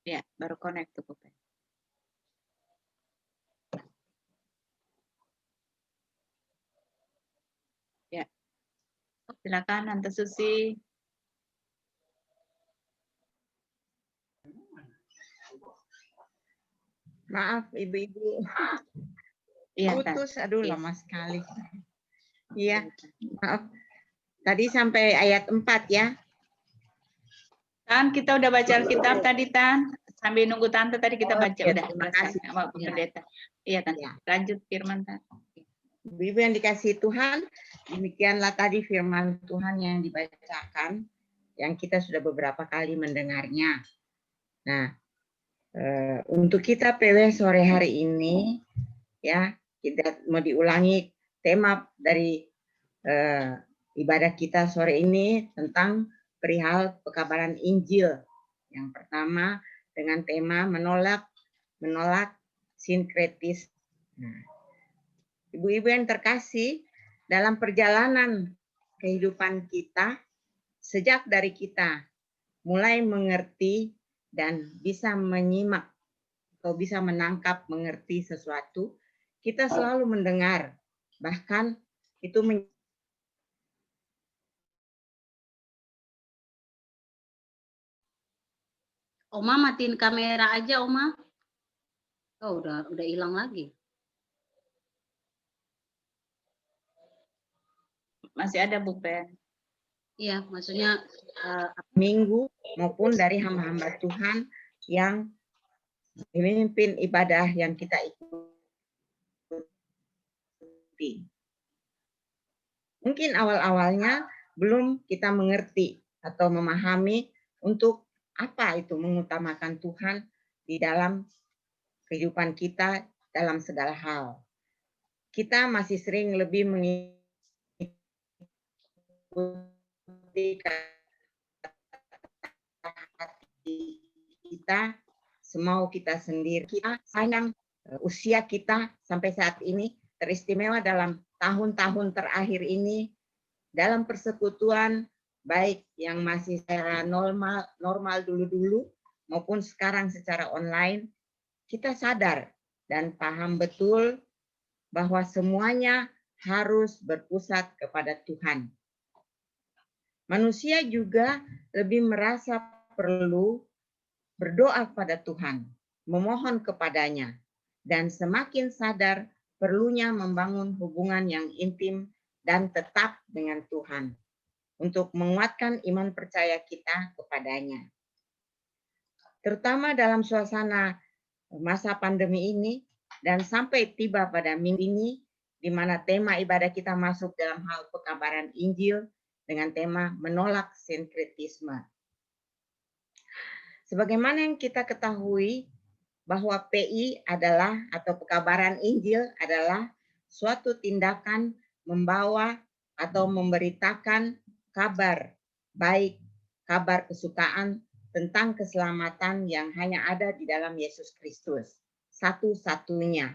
Ya, baru connect tuh, Pupen. Ya. Silakan Tante Susi. Maaf ibu-ibu. Iya, Putus, aduh lama sekali. Iya, maaf. Tadi sampai ayat 4 ya. Tan, kita udah baca Alkitab tadi, Tan. Sambil nunggu Tante tadi kita baca. Ya, Udah, terima kasih. sama pendeta. Iya, Tante. Ya. Lanjut firman, Tan. Ibu-ibu yang dikasihi Tuhan, demikianlah tadi firman Tuhan yang dibacakan, yang kita sudah beberapa kali mendengarnya. Nah, untuk kita PW sore hari ini, ya, kita mau diulangi tema dari ibadah kita sore ini tentang perihal pekabaran Injil. Yang pertama dengan tema menolak sinkretis. Nah, ibu-ibu yang terkasih, dalam perjalanan kehidupan kita, sejak dari kita mulai mengerti dan bisa menyimak atau bisa menangkap mengerti sesuatu, kita selalu mendengar, bahkan itu Oma matiin kamera aja, Oma. Oh, udah hilang lagi. Masih ada, Bu Pen. Iya, maksudnya minggu maupun dari hamba-hamba Tuhan yang memimpin ibadah yang kita ikuti. Mungkin awal-awalnya belum kita mengerti atau memahami untuk apa itu mengutamakan Tuhan di dalam kehidupan kita dalam segala hal. Kita masih sering lebih mengikuti mengikuti hati kita, semau kita sendiri. Kita sayang usia kita sampai saat ini teristimewa dalam tahun-tahun terakhir ini dalam persekutuan, baik yang masih secara normal dulu-dulu maupun sekarang secara online, kita sadar dan paham betul bahwa semuanya harus berpusat kepada Tuhan. Manusia juga lebih merasa perlu berdoa kepada Tuhan, memohon kepadanya, dan semakin sadar perlunya membangun hubungan yang intim dan tetap dengan Tuhan untuk menguatkan iman percaya kita kepadanya. Terutama dalam suasana masa pandemi ini dan sampai tiba pada minggu ini, di mana tema ibadah kita masuk dalam hal pekabaran Injil dengan tema menolak sinkretisme. Sebagaimana yang kita ketahui bahwa PI adalah atau pekabaran Injil adalah suatu tindakan membawa atau memberitakan kabar baik, kabar kesukaan tentang keselamatan yang hanya ada di dalam Yesus Kristus, satu-satunya.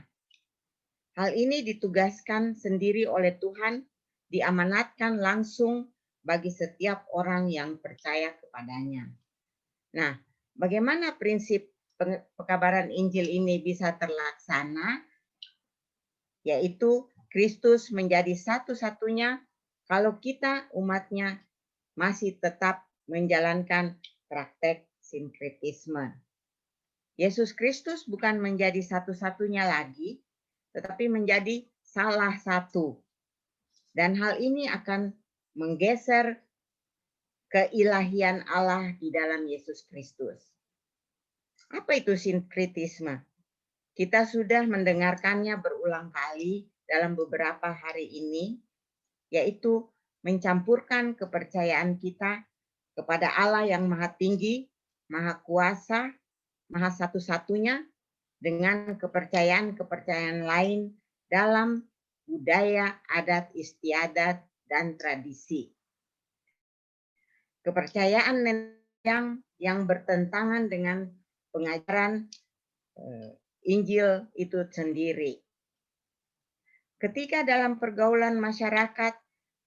Hal ini ditugaskan sendiri oleh Tuhan, diamanatkan langsung bagi setiap orang yang percaya kepadanya. Nah, bagaimana prinsip pekabaran Injil ini bisa terlaksana? Yaitu Kristus menjadi satu-satunya kalau kita umatnya masih tetap menjalankan praktek sinkretisme. Yesus Kristus bukan menjadi satu-satunya lagi, tetapi menjadi salah satu. Dan hal ini akan menggeser keilahian Allah di dalam Yesus Kristus. Apa itu sinkretisme? Kita sudah mendengarkannya berulang kali dalam beberapa hari ini, yaitu mencampurkan kepercayaan kita kepada Allah yang Maha Tinggi, Maha Kuasa, Maha Satu-satunya, dengan kepercayaan-kepercayaan lain dalam budaya, adat istiadat, dan tradisi. Kepercayaan yang bertentangan dengan pengajaran Injil itu sendiri. Ketika dalam pergaulan masyarakat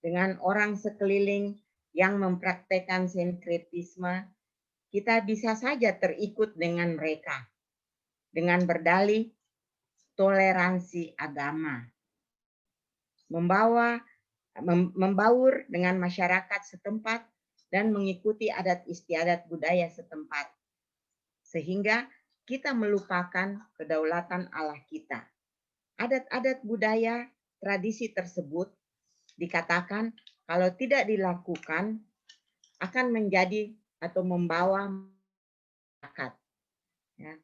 dengan orang sekeliling yang mempraktekkan sinkretisme, kita bisa saja terikut dengan mereka dengan berdalih toleransi agama, membaur dengan masyarakat setempat dan mengikuti adat istiadat budaya setempat, sehingga kita melupakan kedaulatan Allah kita. Adat-adat budaya tradisi tersebut dikatakan kalau tidak dilakukan akan menjadi atau membawa masyarakat. Ya.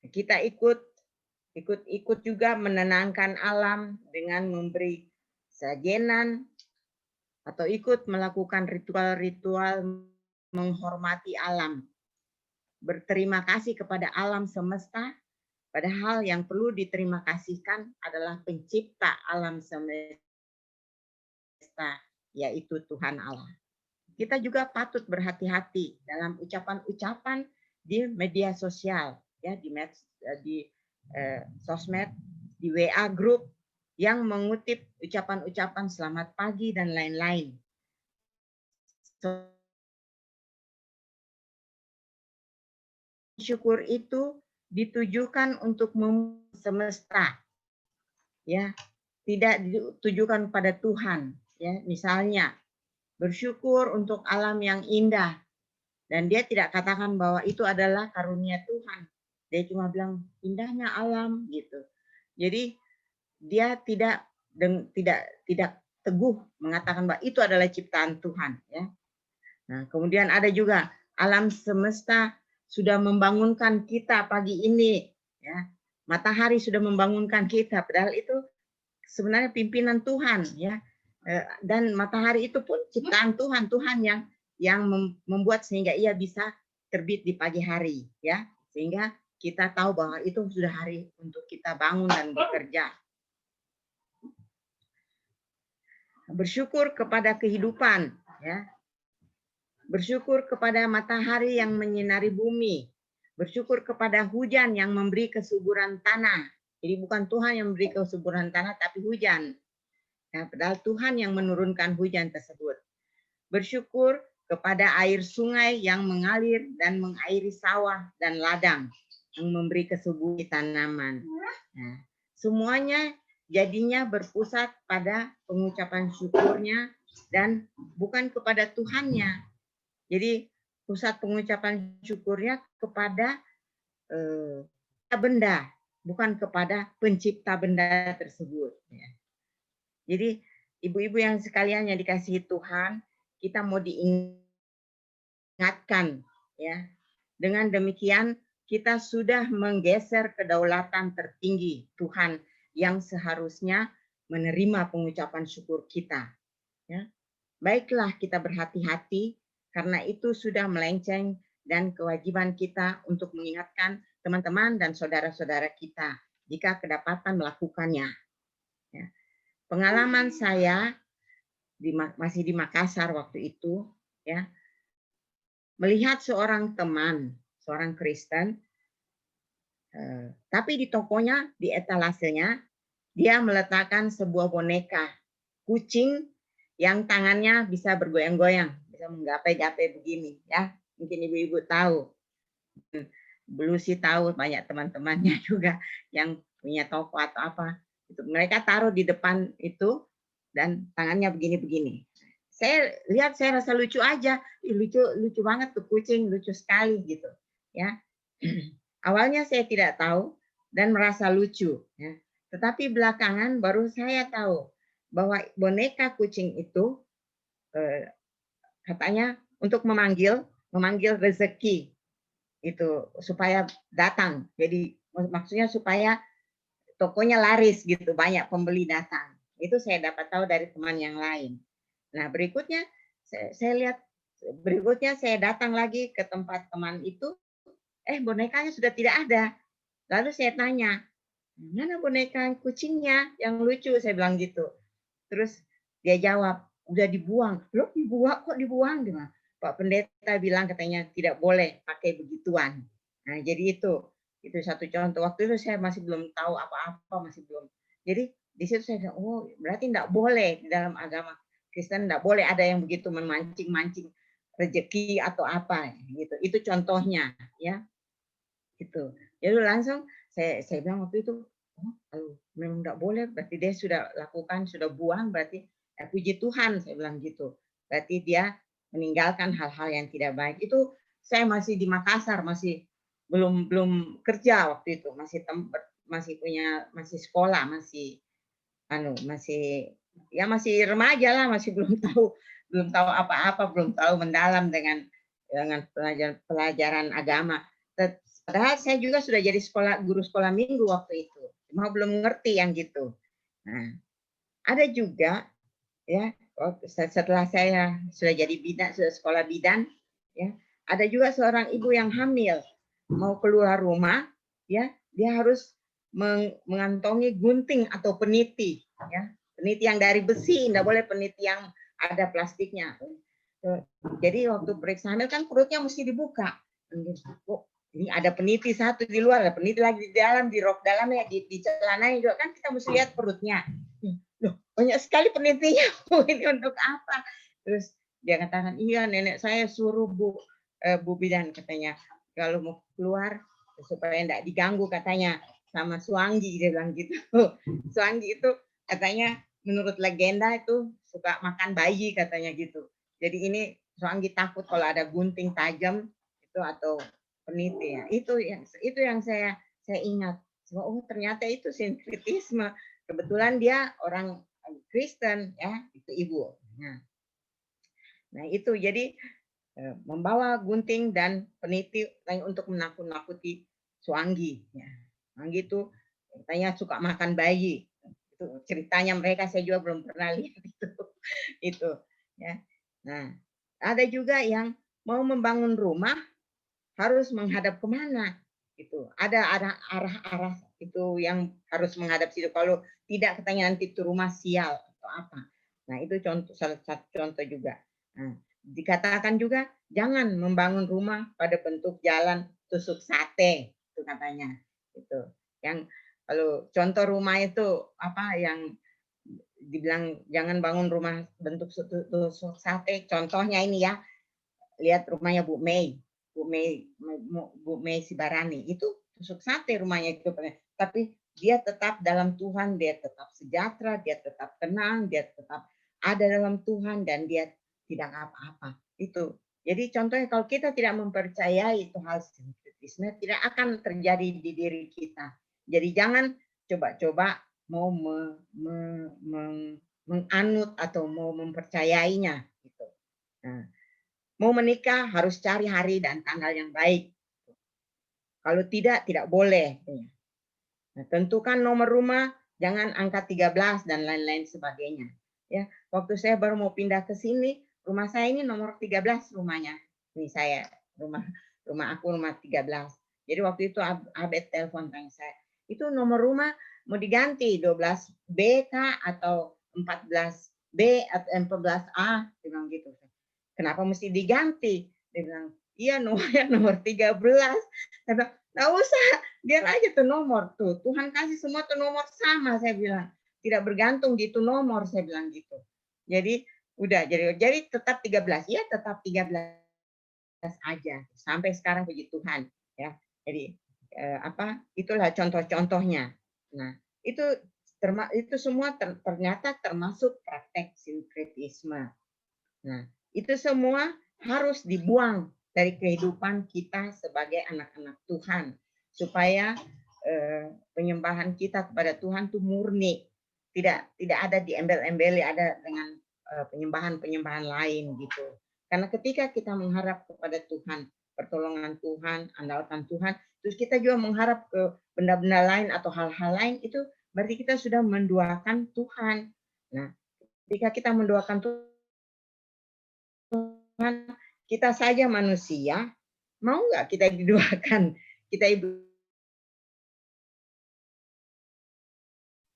Kita ikut juga menenangkan alam dengan memberi sajenan atau ikut melakukan ritual-ritual menghormati alam. Berterima kasih kepada alam semesta, padahal yang perlu diterima kasihkan adalah pencipta alam semesta, yaitu Tuhan Allah. Kita juga patut berhati-hati dalam ucapan-ucapan di media sosial, ya, di sosmed, di WA group yang mengutip ucapan-ucapan selamat pagi dan lain-lain. Syukur itu ditujukan untuk semesta, ya, tidak ditujukan pada Tuhan, ya. Misalnya bersyukur untuk alam yang indah, dan dia tidak katakan bahwa itu adalah karunia Tuhan. Dia cuma bilang indahnya alam gitu. Jadi dia tidak teguh mengatakan bahwa itu adalah ciptaan Tuhan, ya. Nah, kemudian ada juga alam semesta sudah membangunkan kita pagi ini, ya. Matahari sudah membangunkan kita, padahal itu sebenarnya pimpinan Tuhan, ya. Dan matahari itu pun ciptaan Tuhan, yang membuat sehingga ia bisa terbit di pagi hari, ya. Sehingga kita tahu bahwa itu sudah hari untuk kita bangun dan bekerja. Bersyukur kepada kehidupan Ya. Bersyukur kepada matahari yang menyinari bumi. Bersyukur kepada hujan yang memberi kesuburan tanah. Jadi bukan Tuhan yang memberi kesuburan tanah, tapi hujan. Nah, padahal Tuhan yang menurunkan hujan tersebut. Bersyukur kepada air sungai yang mengalir dan mengairi sawah dan ladang, yang memberi kesuburan tanaman. Nah, semuanya jadinya berpusat pada pengucapan syukurnya dan bukan kepada Tuhannya. Jadi pusat pengucapan syukurnya kepada benda, bukan kepada pencipta benda tersebut. Jadi ibu-ibu yang sekalian yang dikasihi Tuhan, kita mau diingatkan ya. Dengan demikian kita sudah menggeser kedaulatan tertinggi Tuhan yang seharusnya menerima pengucapan syukur kita. Ya. Baiklah kita berhati-hati karena itu sudah melenceng dan kewajiban kita untuk mengingatkan teman-teman dan saudara-saudara kita jika kedapatan melakukannya. Ya. Pengalaman saya masih di Makassar waktu itu, ya, melihat seorang teman, seorang Kristen, tapi di tokonya, di etalasenya, dia meletakkan sebuah boneka kucing yang tangannya bisa bergoyang-goyang, bisa menggapai-gapai begini, ya. Mungkin ibu-ibu tahu. Belum sih tahu, banyak teman-temannya juga yang punya toko atau apa. Mereka taruh di depan itu dan tangannya begini-begini. Saya lihat, saya rasa lucu aja. Lucu banget tuh kucing, lucu sekali gitu. Ya. Awalnya saya tidak tahu dan merasa lucu. Ya. Tetapi belakangan baru saya tahu bahwa boneka kucing itu katanya untuk memanggil rezeki itu supaya datang. Jadi maksudnya supaya tokonya laris gitu, banyak pembeli datang. Itu saya dapat tahu dari teman yang lain. Nah, berikutnya saya lihat, berikutnya saya datang lagi ke tempat teman itu, bonekanya sudah tidak ada. Lalu saya tanya, mana boneka kucingnya yang lucu? Saya bilang gitu. Terus dia jawab, udah dibuang. Loh, dibuang? Kok dibuang? Pak Pendeta bilang katanya tidak boleh pakai begituan. Nah, jadi itu satu contoh. Waktu itu saya masih belum tahu apa-apa, masih belum. Jadi di situ saya bilang, oh berarti tidak boleh di dalam agama Kristen, tidak boleh ada yang begitu memancing-mancing rezeki atau apa gitu. Itu contohnya, ya. Gitu. Jadi langsung saya bilang waktu itu, oh, memang tidak boleh, berarti dia sudah lakukan, sudah buang, berarti puji Tuhan, saya bilang gitu. Berarti dia meninggalkan hal-hal yang tidak baik. Itu saya masih di Makassar, masih belum kerja waktu itu, masih sekolah, masih remaja lah, masih belum tahu apa-apa, belum tahu mendalam dengan pelajaran agama. Padahal saya juga sudah jadi guru sekolah minggu waktu itu, cuma belum ngerti yang gitu. Nah, ada juga ya, setelah saya sudah jadi bidan, sudah sekolah bidan, ya, ada juga seorang ibu yang hamil mau keluar rumah, ya, dia harus mengantongi gunting atau peniti, ya, peniti yang dari besi, tidak boleh peniti yang ada plastiknya. Jadi waktu periksa hamil kan perutnya mesti dibuka. Oh, ini ada peniti satu di luar, ada peniti lagi di dalam, di rok dalamnya, di celananya juga kan kita mesti lihat perutnya. Loh, banyak sekali penitinya. Ini untuk apa? Terus dia katakan, iya nenek saya suruh Bu Bidan katanya kalau mau keluar supaya tidak diganggu katanya sama Suanggi, dia bilang gitu. Suanggi itu katanya menurut legenda itu suka makan bayi katanya gitu. Jadi ini Suanggi takut kalau ada gunting tajam itu atau peniti ya. Itu yang saya ingat. Oh ternyata itu sinkretisme. Kebetulan dia orang Kristen ya, itu ibu. Nah itu jadi membawa gunting dan peniti untuk menakut-nakuti Suanggi. Ya. Suanggi itu katanya suka makan bayi. Itu ceritanya mereka, saya juga belum pernah lihat itu. Ya. Nah ada juga yang mau membangun rumah harus menghadap kemana? Gitu. Ada arah itu yang harus menghadap situ. Kalau tidak katanya nanti itu rumah sial atau apa. Nah itu salah satu contoh juga. Nah, dikatakan juga jangan membangun rumah pada bentuk jalan tusuk sate, itu katanya. Itu yang kalau contoh rumah itu apa yang dibilang jangan bangun rumah bentuk tusuk sate. Contohnya ini ya, lihat rumahnya Bu Mei Sibarani itu tusuk sate rumahnya itu, tapi dia tetap dalam Tuhan, dia tetap sejahtera, dia tetap tenang, dia tetap ada dalam Tuhan dan dia tidak apa-apa. Itu. Jadi contohnya kalau kita tidak mempercayai itu hal sinkretisme tidak akan terjadi di diri kita. Jadi jangan coba-coba mau menganut atau mau mempercayainya gitu. Nah, mau menikah harus cari hari dan tanggal yang baik. Kalau tidak boleh. Nah, tentukan nomor rumah, jangan angka 13 dan lain-lain sebagainya. Ya, waktu saya baru mau pindah ke sini, rumah saya ini nomor 13 rumahnya. Ini saya, rumah aku rumah 13. Jadi waktu itu Abed telepon tanya saya, itu nomor rumah mau diganti 12B kah atau 14B atau 14A, dia bilang gitu. Kenapa mesti diganti? Dia bilang, iya nomornya nomor 13. Saya bilang, nggak usah, biar aja tuh nomor tuh. Tuhan kasih semua tuh nomor sama, saya bilang. Tidak bergantung di itu nomor, saya bilang gitu. Jadi udah, jadi tetap 13. Ya tetap 13 aja. Sampai sekarang puji Tuhan. Ya, jadi itulah contoh-contohnya. Nah, itu semua ternyata termasuk praktek sinkretisme. Nah, itu semua harus dibuang dari kehidupan kita sebagai anak-anak Tuhan supaya penyembahan kita kepada Tuhan itu murni, tidak ada diembel-embeli ada dengan penyembahan lain gitu. Karena ketika kita mengharap kepada Tuhan, pertolongan Tuhan, andalkan Tuhan, terus kita juga mengharap ke benda-benda lain atau hal-hal lain, itu berarti kita sudah menduakan Tuhan. Nah, ketika kita menduakan Tuhan, kita saja manusia, mau nggak kita diduakan?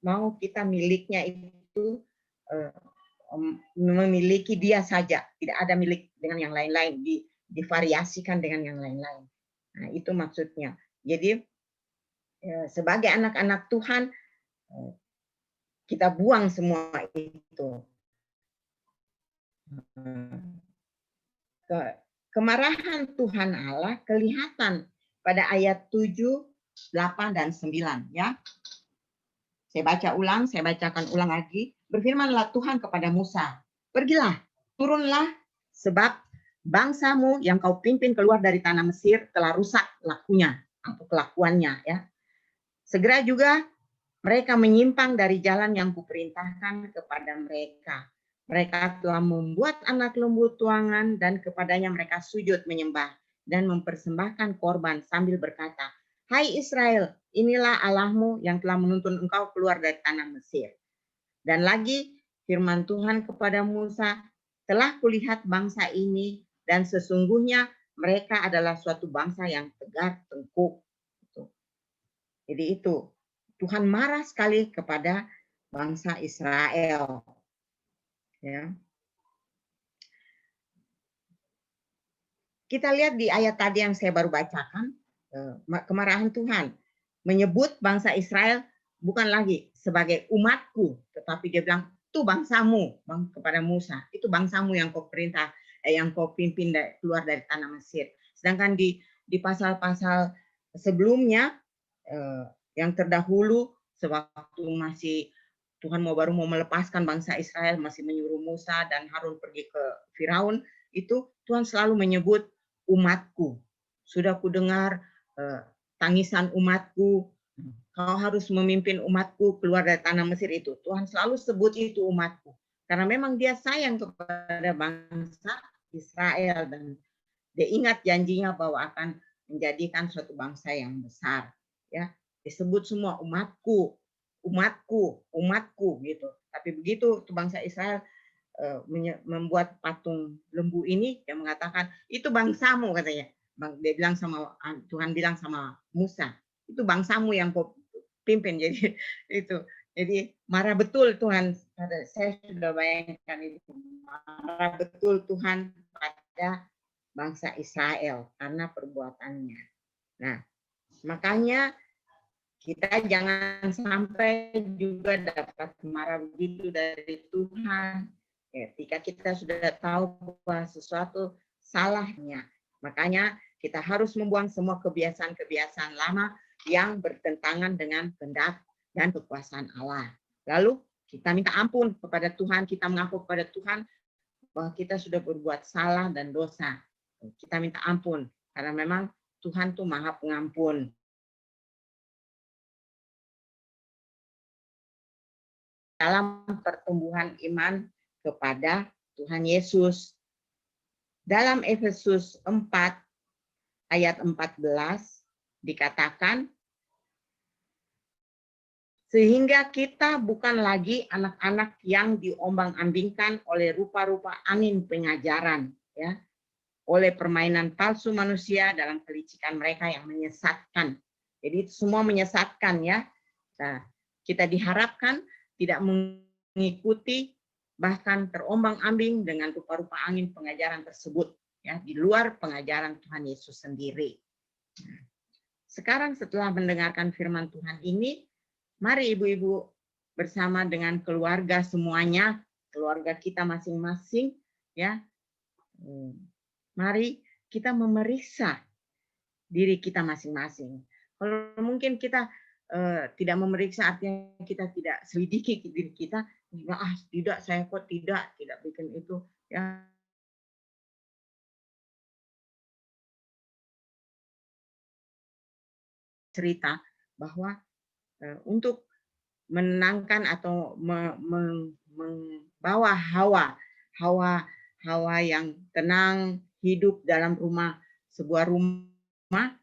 Mau kita miliknya itu memiliki dia saja, tidak ada milik dengan yang lain-lain, divariasikan dengan yang lain-lain. Nah, itu maksudnya. Jadi sebagai anak-anak Tuhan kita buang semua itu. Kemarahan Tuhan Allah kelihatan pada ayat 7, 8 dan 9 ya. Saya bacakan ulang lagi. Berfirmanlah Tuhan kepada Musa, pergilah, turunlah, sebab bangsamu yang kau pimpin keluar dari tanah Mesir telah rusak lakunya atau kelakuannya ya. Segera juga mereka menyimpang dari jalan yang kuperintahkan kepada mereka. Mereka telah membuat anak lembu tuangan dan kepadanya mereka sujud menyembah dan mempersembahkan korban sambil berkata, hai Israel, inilah Allahmu yang telah menuntun engkau keluar dari tanah Mesir. Dan lagi firman Tuhan kepada Musa, telah kulihat bangsa ini dan sesungguhnya mereka adalah suatu bangsa yang tegar tengkuk. Jadi itu, Tuhan marah sekali kepada bangsa Israel. Ya. Kita lihat di ayat tadi yang saya baru bacakan, kemarahan Tuhan menyebut bangsa Israel bukan lagi sebagai umatku, tetapi dia bilang itu bangsamu, kepada Musa, itu bangsamu yang kau perintah, yang kau pimpin keluar dari tanah Mesir. Sedangkan di pasal-pasal sebelumnya yang terdahulu, sewaktu masih Tuhan baru mau melepaskan bangsa Israel, masih menyuruh Musa dan Harun pergi ke Firaun, itu Tuhan selalu menyebut umatku. Sudah kudengar tangisan umatku, kau harus memimpin umatku keluar dari tanah Mesir itu. Tuhan selalu sebut itu umatku. Karena memang dia sayang kepada bangsa Israel dan dia ingat janjinya bahwa akan menjadikan suatu bangsa yang besar. Ya, disebut semua umatku, umatku, umatku gitu. Tapi begitu bangsa Israel membuat patung lembu ini, dia mengatakan itu bangsamu katanya. Dia bilang sama Tuhan bilang sama Musa, itu bangsamu yang kau pimpin. Jadi itu, jadi marah betul Tuhan saya sudah bayangkan itu marah betul Tuhan pada bangsa Israel karena perbuatannya. Nah, makanya kita jangan sampai juga dapat marah begitu dari Tuhan. Ketika kita sudah tahu bahwa sesuatu salahnya, makanya kita harus membuang semua kebiasaan-kebiasaan lama yang bertentangan dengan kehendak dan kekuasaan Allah. Lalu kita minta ampun kepada Tuhan, kita mengaku kepada Tuhan bahwa kita sudah berbuat salah dan dosa. Kita minta ampun karena memang Tuhan tuh Maha Pengampun. Dalam pertumbuhan iman kepada Tuhan Yesus. Dalam Efesus 4 ayat 14 dikatakan, sehingga kita bukan lagi anak-anak yang diombang-ambingkan oleh rupa-rupa angin pengajaran, ya, oleh permainan palsu manusia dalam kelicikan mereka yang menyesatkan. Jadi itu semua menyesatkan, ya. Nah, kita diharapkan tidak mengikuti bahkan terombang-ambing dengan rupa-rupa angin pengajaran tersebut, ya, di luar pengajaran Tuhan Yesus sendiri. Sekarang setelah mendengarkan firman Tuhan ini, mari ibu-ibu bersama dengan keluarga semuanya, keluarga kita masing-masing, ya, mari kita memeriksa diri kita masing-masing. Kalau mungkin kita tidak memeriksa, artinya kita tidak selidiki diri kita, tidak, saya kok tidak bikin itu, ya. Cerita bahwa untuk menenangkan atau membawa hawa yang tenang hidup dalam sebuah rumah,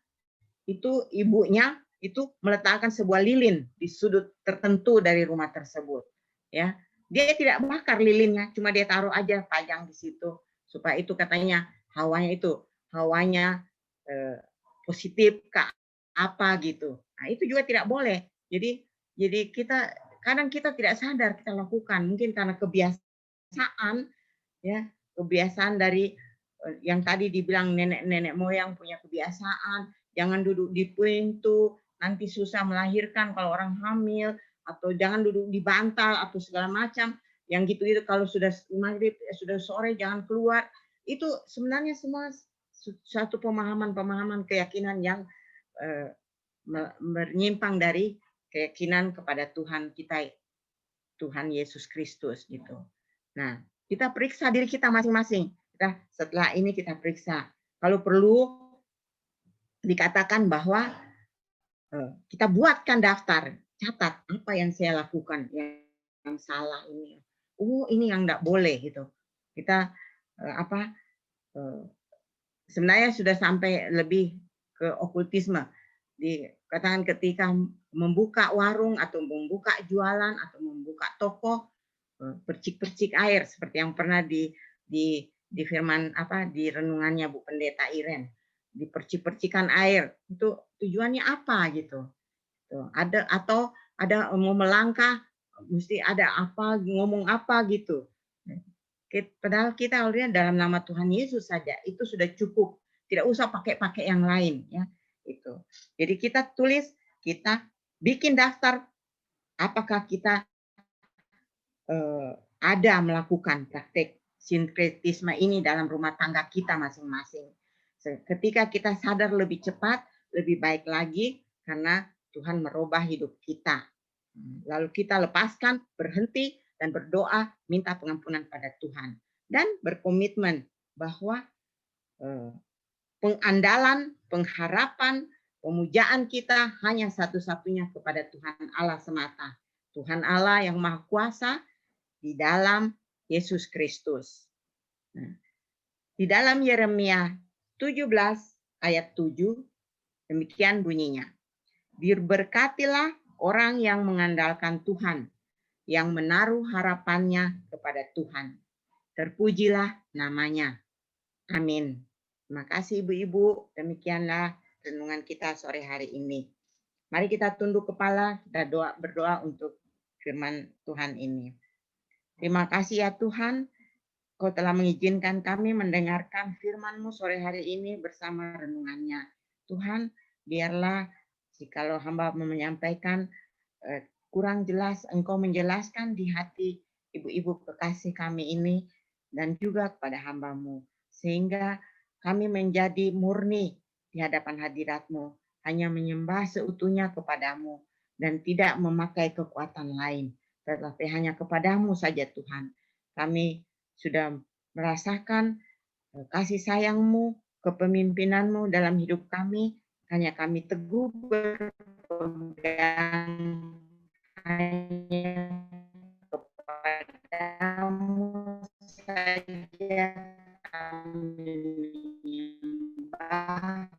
itu ibunya itu meletakkan sebuah lilin di sudut tertentu dari rumah tersebut, ya. Dia tidak bakar lilinnya, cuma dia taruh aja, pajang di situ, supaya itu katanya hawanya positif ke apa gitu. Nah, itu juga tidak boleh. Jadi kita kadang kita tidak sadar kita lakukan, mungkin karena kebiasaan, ya, kebiasaan dari yang tadi dibilang nenek moyang punya kebiasaan, jangan duduk di pintu, nanti susah melahirkan kalau orang hamil, atau jangan duduk di bantal atau segala macam. Yang gitu-gitu, kalau sudah maghrib, sudah sore jangan keluar. Itu sebenarnya semua satu pemahaman keyakinan yang menyimpang dari keyakinan kepada Tuhan kita, Tuhan Yesus Kristus gitu. Nah, kita periksa diri kita masing-masing. Setelah ini kita periksa. Kalau perlu dikatakan bahwa kita buatkan daftar, catat apa yang saya lakukan yang salah ini. Ini yang enggak boleh gitu. Kita sebenarnya sudah sampai lebih ke okultisme. Dikatakan ketika membuka warung atau membuka jualan atau membuka toko, percik-percik air seperti yang pernah di firman di renungannya Bu Pendeta Iren. Dipercik-percikan air, itu tujuannya apa gitu. Ada mau melangkah mesti ada apa, ngomong apa gitu. Padahal kita lihat dalam nama Tuhan Yesus saja itu sudah cukup, tidak usah pakai yang lain, ya. Itu. Jadi kita tulis, kita bikin daftar apakah kita ada melakukan praktek sinkretisme ini dalam rumah tangga kita masing-masing. Ketika kita sadar lebih cepat, lebih baik lagi karena Tuhan merubah hidup kita. Lalu kita lepaskan, berhenti, dan berdoa minta pengampunan pada Tuhan. Dan berkomitmen bahwa pengandalan, pengharapan, pemujaan kita hanya satu-satunya kepada Tuhan Allah semata. Tuhan Allah yang Maha Kuasa di dalam Yesus Kristus. Di dalam Yeremia 17 ayat 7, demikian bunyinya. Diberkatilah orang yang mengandalkan Tuhan, yang menaruh harapannya kepada Tuhan. Terpujilah namanya. Amin. Terima kasih ibu-ibu. Demikianlah renungan kita sore hari ini. Mari kita tunduk kepala, kita berdoa untuk firman Tuhan ini. Terima kasih ya Tuhan, Kau telah mengizinkan kami mendengarkan firman-Mu sore hari ini bersama renungannya. Tuhan, biarlah jikalau hamba menyampaikan kurang jelas, Engkau menjelaskan di hati ibu-ibu kekasih kami ini dan juga kepada hamba-Mu. Sehingga kami menjadi murni di hadapan hadirat-Mu, hanya menyembah seutuhnya kepadamu dan tidak memakai kekuatan lain, tetapi hanya kepadamu saja Tuhan. Kami sudah merasakan kasih sayang-Mu, kepemimpinan-Mu dalam hidup kami, hanya kami teguh berpegang hanya kepadamu saja kami menyembah,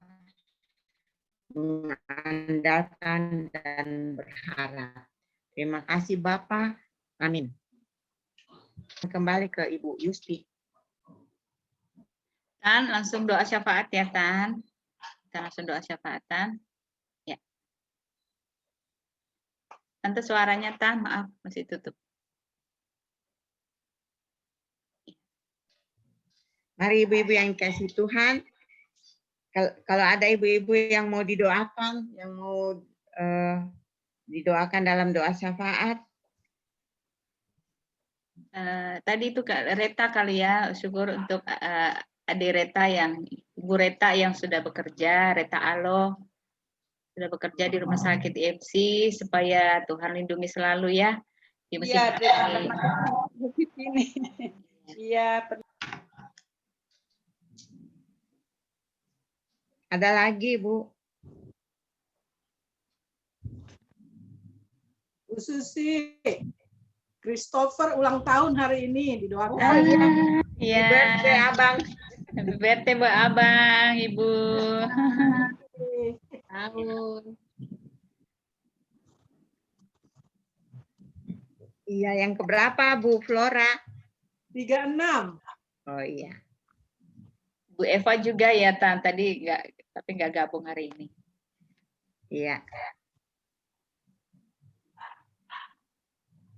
mengandalkan dan berharap. Terima kasih Bapa. Amin. Kembali ke Ibu Yusti. Tan, langsung doa syafaat ya, Tan. Kita langsung doa syafaatan. Ya. Tante suaranya, Tan, maaf, masih tutup. Mari ibu-ibu yang kasih Tuhan, kalau ada ibu-ibu yang mau didoakan, yang mau didoakan dalam doa syafaat. Tadi itu Kak Reta kali ya, syukur untuk adik Reta Ibu Reta yang sudah bekerja, Reta Alo, sudah bekerja di Rumah Sakit IMC, supaya Tuhan lindungi selalu ya. Iya, terima kasih. Iya, ada lagi Bu? Bu Susi, Christopher ulang tahun hari ini, didoakan. Iya. Happy birthday Abang. Happy birthday buat Abang, Ibu. Tahun. Iya, yang keberapa Bu Flora? 36. Oh iya. Bu Eva juga ya, Tan. Tadi tapi nggak gabung hari ini. Iya.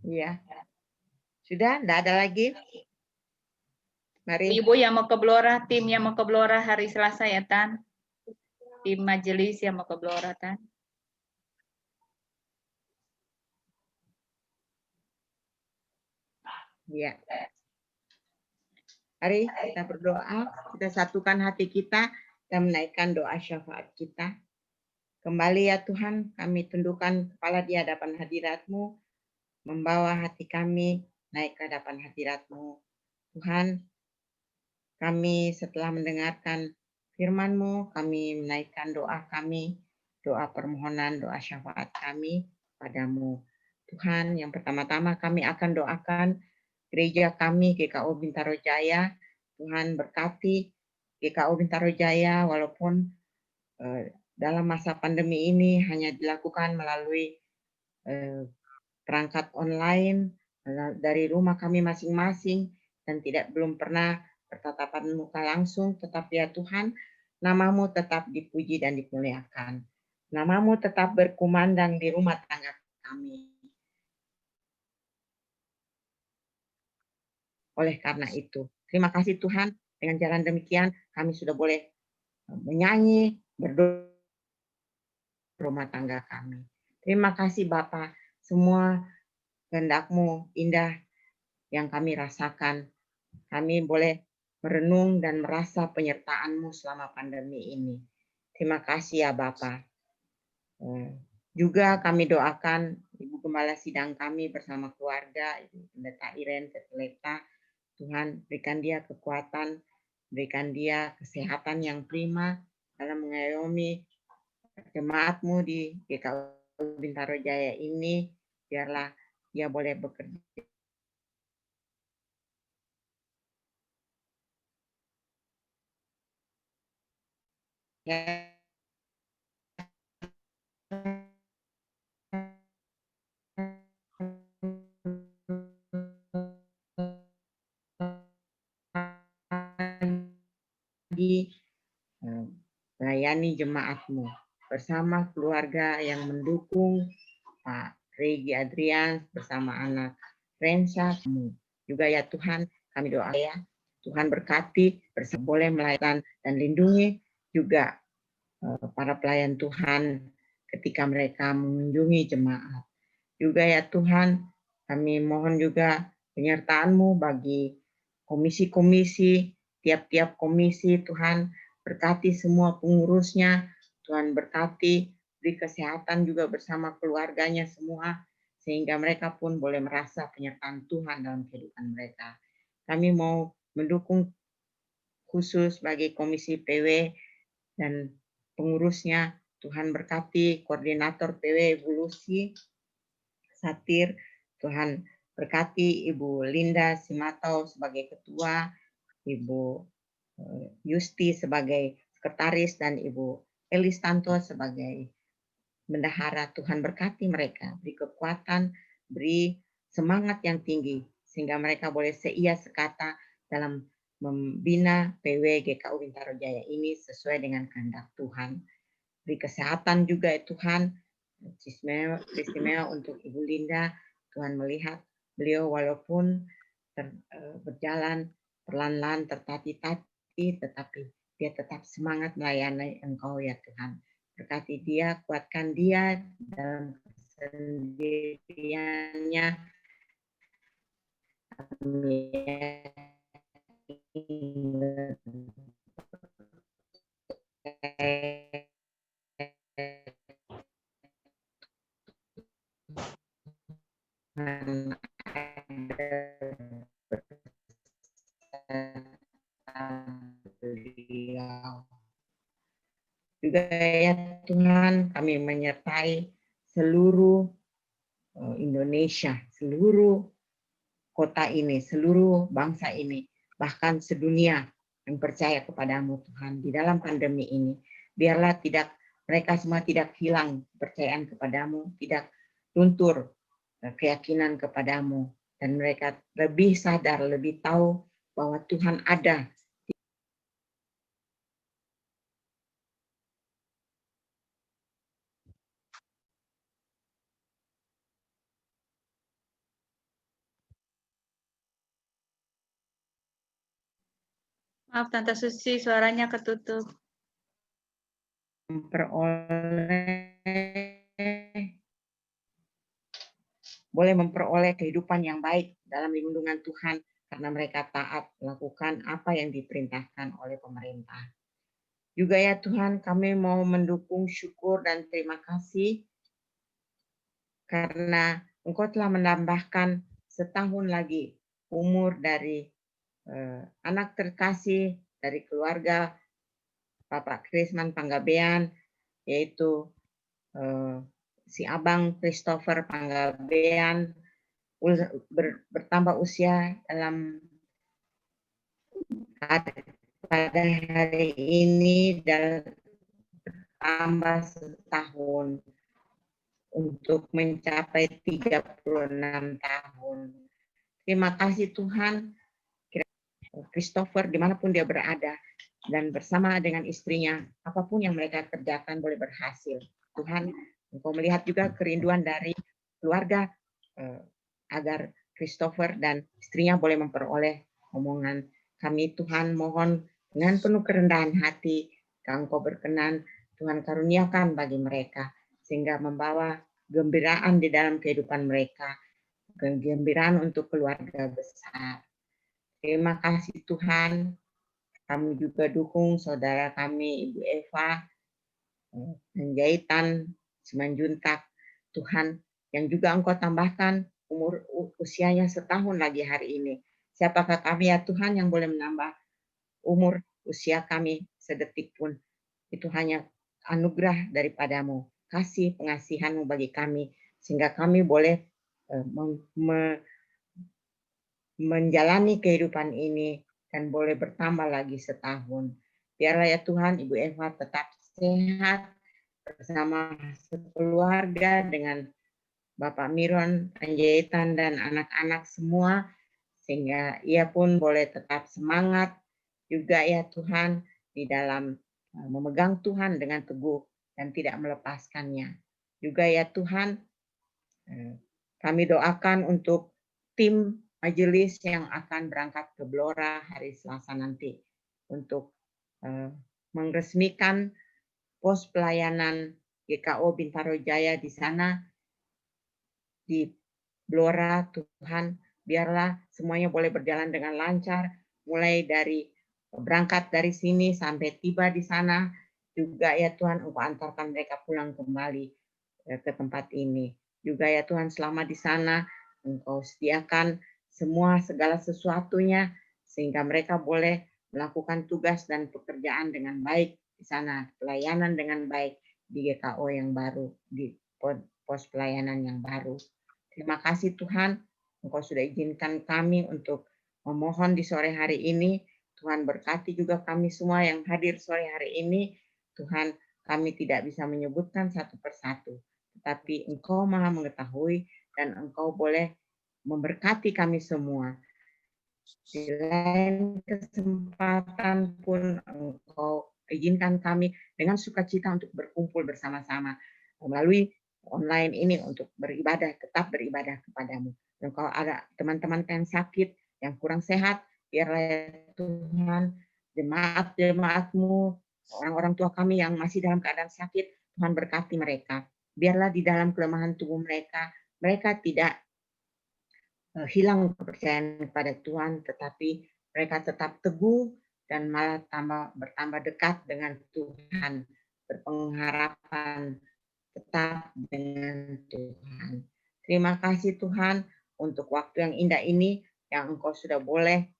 Iya. Sudah, enggak ada lagi? Mari. Ibu yang mau ke Blora, tim yang mau ke Blora hari Selasa ya, Tan. Tim majelis yang mau ke Blora, Tan. Iya. Mari kita berdoa, kita satukan hati kita dan menaikkan doa syafaat kita. Kembali ya Tuhan, kami tundukkan kepala di hadapan hadirat-Mu, membawa hati kami naik ke hadapan hadirat-Mu. Tuhan, kami setelah mendengarkan firman-Mu, kami menaikkan doa kami, doa permohonan, doa syafaat kami padamu. Tuhan, yang pertama-tama kami akan doakan gereja kami GKO Bintaro Jaya. Tuhan berkati GKO Bintaro Jaya walaupun dalam masa pandemi ini hanya dilakukan melalui perangkat online dari rumah kami masing-masing dan belum pernah bertatapan muka langsung, tetapi ya Tuhan, nama-Mu tetap dipuji dan dimuliakan. Nama-Mu tetap berkumandang di rumah tangga kami. Oleh karena itu, terima kasih Tuhan, dengan jalan demikian kami sudah boleh menyanyi, berdoa rumah tangga kami. Terima kasih Bapa, semua kehendak-Mu indah yang kami rasakan. Kami boleh merenung dan merasa penyertaan-Mu selama pandemi ini. Terima kasih ya Bapa. Juga kami doakan Ibu Gembala Sidang kami bersama keluarga, Ibu Pendeta Iren Keteleta. Tuhan berikan dia kekuatan, berikan dia kesehatan yang prima dalam mengayomi jemaat-Mu di GKO Bintaro Jaya ini. Biarlah dia boleh bekerja melayani jemaat-Mu bersama keluarga yang mendukung Pak Regi Adrian bersama anak Rensa. Juga ya Tuhan, kami doa ya, Tuhan berkati, boleh melayani dan lindungi juga para pelayan Tuhan ketika mereka mengunjungi jemaat. Juga ya Tuhan, kami mohon juga penyertaan-Mu bagi komisi-komisi, tiap-tiap komisi, Tuhan berkati semua pengurusnya, Tuhan berkati, beri kesehatan juga bersama keluarganya semua, sehingga mereka pun boleh merasa penyertaan Tuhan dalam kehidupan mereka. Kami mau mendukung khusus bagi komisi PW dan pengurusnya, Tuhan berkati koordinator PW Ibu Lucy Satir, Tuhan berkati Ibu Linda Simatau sebagai ketua, Ibu Yusti sebagai sekretaris, dan Ibu Elistanto sebagai bendahara. Tuhan berkati mereka, beri kekuatan, beri semangat yang tinggi, sehingga mereka boleh seia sekata dalam membina PW GKU Bintaro Jaya ini sesuai dengan kehendak Tuhan. Beri kesehatan juga ya Tuhan, istimewa untuk Ibu Linda. Tuhan melihat beliau walaupun berjalan perlahan-lahan tertati-tati, tetapi dia tetap semangat melayani Engkau ya Tuhan. Berkati dia, kuatkan dia dalam kesendiriannya. Juga ya Tuhan, kami menyertai seluruh Indonesia, seluruh kota ini, seluruh bangsa ini, bahkan sedunia yang percaya kepadamu Tuhan di dalam pandemi ini. Biarlah mereka semua tidak hilang kepercayaan kepadamu, tidak luntur keyakinan kepadamu, dan mereka lebih sadar, lebih tahu bahwa Tuhan ada. Maaf Tante Susi, suaranya ketutup. Boleh memperoleh kehidupan yang baik dalam lindungan Tuhan karena mereka taat melakukan apa yang diperintahkan oleh pemerintah. Juga ya Tuhan, kami mau mendukung syukur dan terima kasih karena Engkau telah menambahkan setahun lagi umur dari anak terkasih dari keluarga Bapak Krisman Panggabean, yaitu si Abang Christopher Panggabean, bertambah usia pada hari ini dan bertambah setahun untuk mencapai 36 tahun. Terima kasih Tuhan, Christopher dimanapun dia berada dan bersama dengan istrinya, apapun yang mereka kerjakan boleh berhasil. Tuhan, Engkau melihat juga kerinduan dari keluarga agar Christopher dan istrinya boleh memperoleh omongan kami. Tuhan mohon dengan penuh kerendahan hati, kalau Engkau berkenan, Tuhan karuniakan bagi mereka sehingga membawa gembiraan di dalam kehidupan mereka, kegembiraan untuk keluarga besar. Terima kasih Tuhan. Kami juga dukung saudara kami Ibu Eva Penjahitan Simanjuntak, Tuhan, yang juga Engkau tambahkan usianya setahun lagi hari ini. Siapakah kami ya Tuhan yang boleh menambah umur usia kami sedetik pun? Itu hanya anugerah daripadamu, kasih pengasihanmu bagi kami, sehingga kami boleh menjalani kehidupan ini dan boleh bertambah lagi setahun. Biarlah ya Tuhan, Ibu Eva tetap sehat bersama sekeluarga dengan Bapak Miron Panjaitan dan anak-anak semua, sehingga ia pun boleh tetap semangat juga ya Tuhan di dalam memegang Tuhan dengan teguh dan tidak melepaskannya. Juga ya Tuhan, kami doakan untuk tim majelis yang akan berangkat ke Blora hari Selasa nanti untuk meresmikan pos pelayanan GKO Bintaro Jaya di sana di Blora. Tuhan, biarlah semuanya boleh berjalan dengan lancar, mulai dari berangkat dari sini sampai tiba di sana. Juga ya Tuhan, Engkau antarkan mereka pulang kembali ke tempat ini. Juga ya Tuhan, selama di sana Engkau sediakan semua segala sesuatunya sehingga mereka boleh melakukan tugas dan pekerjaan dengan baik di sana, pelayanan dengan baik di GKO yang baru, di pos pelayanan yang baru. Terima kasih Tuhan, Engkau sudah izinkan kami untuk memohon di sore hari ini. Tuhan berkati juga kami semua yang hadir sore hari ini. Tuhan, kami tidak bisa menyebutkan satu persatu, tetapi Engkau Maha mengetahui dan Engkau boleh memberkati kami semua. Di lain kesempatan pun Engkau izinkan kami dengan sukacita untuk berkumpul bersama-sama melalui online ini untuk beribadah, tetap beribadah kepadamu. Dan kalau ada teman-teman yang sakit, yang kurang sehat, biarlah Tuhan jemaat-jemaatmu, orang-orang tua kami yang masih dalam keadaan sakit, Tuhan berkati mereka. Biarlah di dalam kelemahan tubuh mereka, mereka tidak hilang kepercayaan kepada Tuhan, tetapi mereka tetap teguh dan malah bertambah dekat dengan Tuhan, berpengharapan tetap dengan Tuhan. Terima kasih Tuhan untuk waktu yang indah ini yang Engkau sudah boleh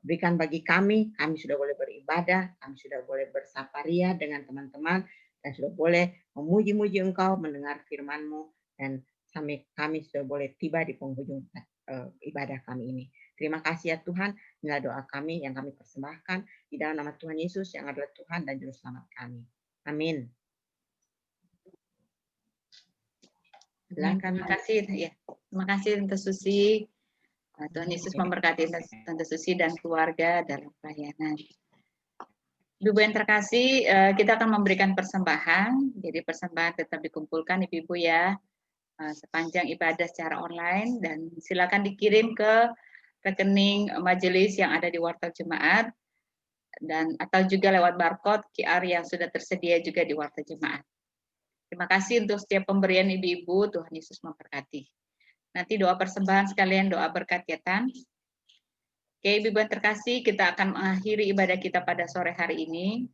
berikan bagi kami. Kami sudah boleh beribadah, kami sudah boleh bersaparia dengan teman-teman, dan sudah boleh memuji-muji Engkau, mendengar firman-Mu, dan kami sudah boleh tiba di penghujung ibadah kami ini. Terima kasih ya Tuhan, inilah doa kami yang kami persembahkan di dalam nama Tuhan Yesus yang adalah Tuhan dan Juru Selamat kami. Amin. Terima kasih ya. Terima kasih Tante Susi. Tuhan Yesus memberkati Tante Susi dan keluarga dalam pelayanan. Ibu yang terkasih, kita akan memberikan persembahan. Jadi persembahan tetap dikumpulkan Ibu-ibu ya sepanjang ibadah secara online, dan silakan dikirim ke rekening majelis yang ada di Warta Jemaat, dan atau juga lewat barcode QR yang sudah tersedia juga di Warta Jemaat. Terima kasih untuk setiap pemberian ibu-ibu. Tuhan Yesus memberkati. Nanti doa persembahan sekalian doa berkat ya Tan. Oke, ibu yang terkasih, kita akan mengakhiri ibadah kita pada sore hari ini.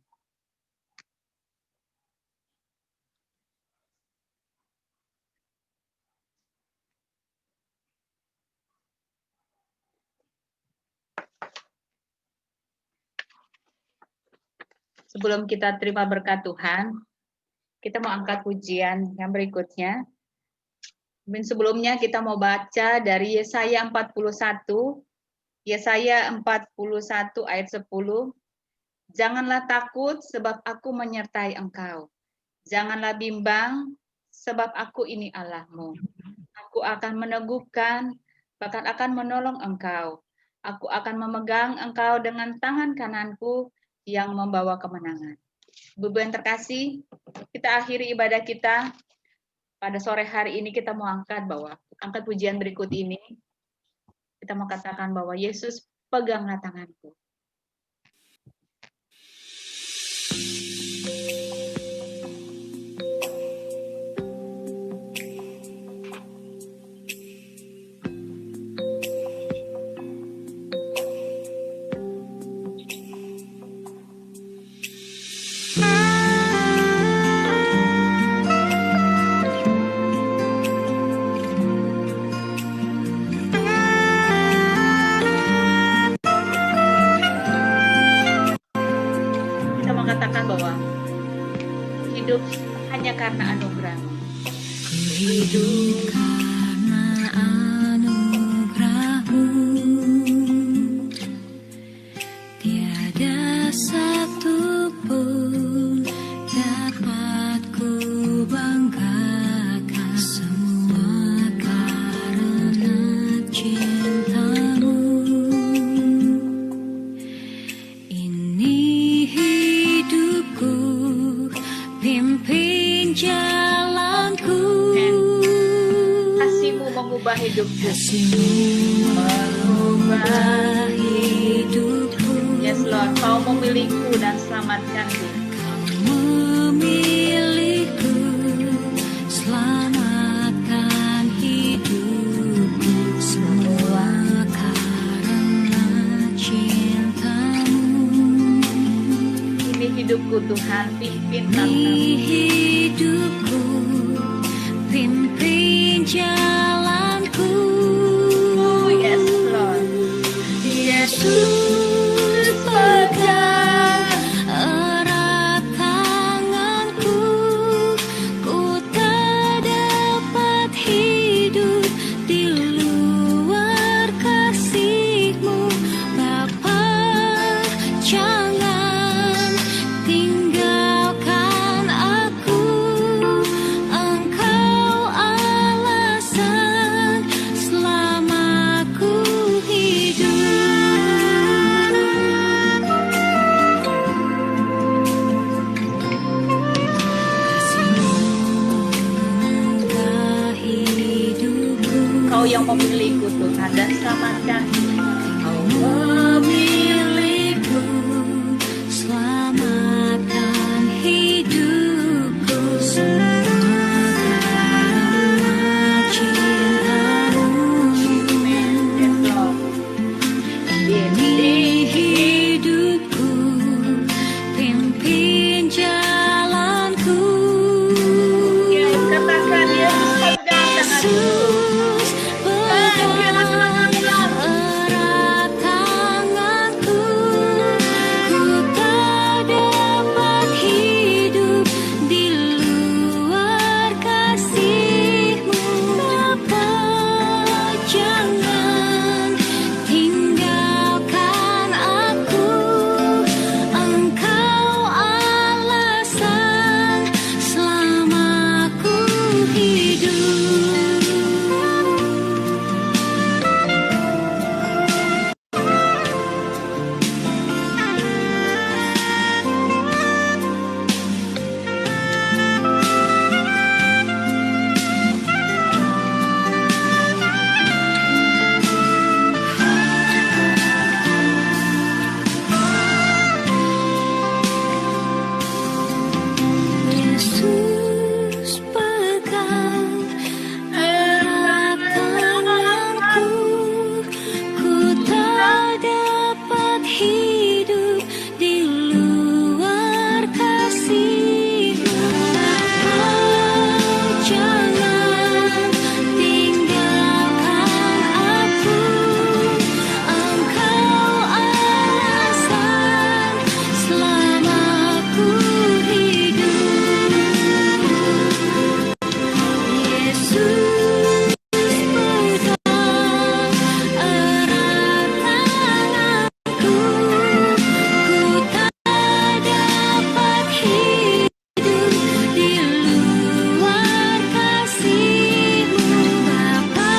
Sebelum kita terima berkat Tuhan, kita mau angkat pujian yang berikutnya. Dan sebelumnya kita mau baca dari Yesaya 41, Yesaya 41 ayat 10. Janganlah takut sebab aku menyertai engkau. Janganlah bimbang sebab aku ini Allahmu. Aku akan meneguhkan, bahkan akan menolong engkau. Aku akan memegang engkau dengan tangan kananku yang membawa kemenangan. Ibu yang terkasih, kita akhiri ibadah kita pada sore hari ini. Kita mau angkat pujian berikut ini. Kita mau katakan bahwa Yesus, peganglah tanganku. Hidup hanya karena anugerah-Mu. Hidup karena anugerah-Mu. Tiada satu pun dapat ku banggakan. Semua karena cinta-Mu. Ini hidupku, pimpin jalanku mengubah hidupku. Kasih-Mu mengubah hidupku. Yes Lord, Kau memilihku dan selamatkanku. Memilihku, selamatkan hidupku, semua karena cinta-Mu. Ini hidupku Tuhan, pimpin Di langkahku. hidupku, pimpin jalanku. Oh yes Lord. Yesus, pegang erat tanganku, ku tak dapat hidup di luar kasih-Mu. Bapa, jangan tinggalkan aku, Engkau alasan selama ku hidup. Kasih-Mu mengubah hidupku. Kau yang memilihku Tuhan dan selamatkanku. Kau memilihku, selamatkan hidupku, semua karena cinta-Mu. Yes Lord. Di hidupku, pimpin jalanku. Yes, katakan Yesus pegang tanganku. Yesus, pegang erat tanganku, ku tak dapat hidup di luar kasih-Mu. Bapa, jangan tinggalkan aku, Engkau alasan selama ku hidup. Yesus, pegang erat tanganku, ku tak dapat hidup di luar kasih-Mu. Bapa, jangan tinggalkan aku, Engkau alasan selama ku hidup. Yesus, pegang erat tanganku, ku tak dapat hidup di luar kasih-Mu. Bapa,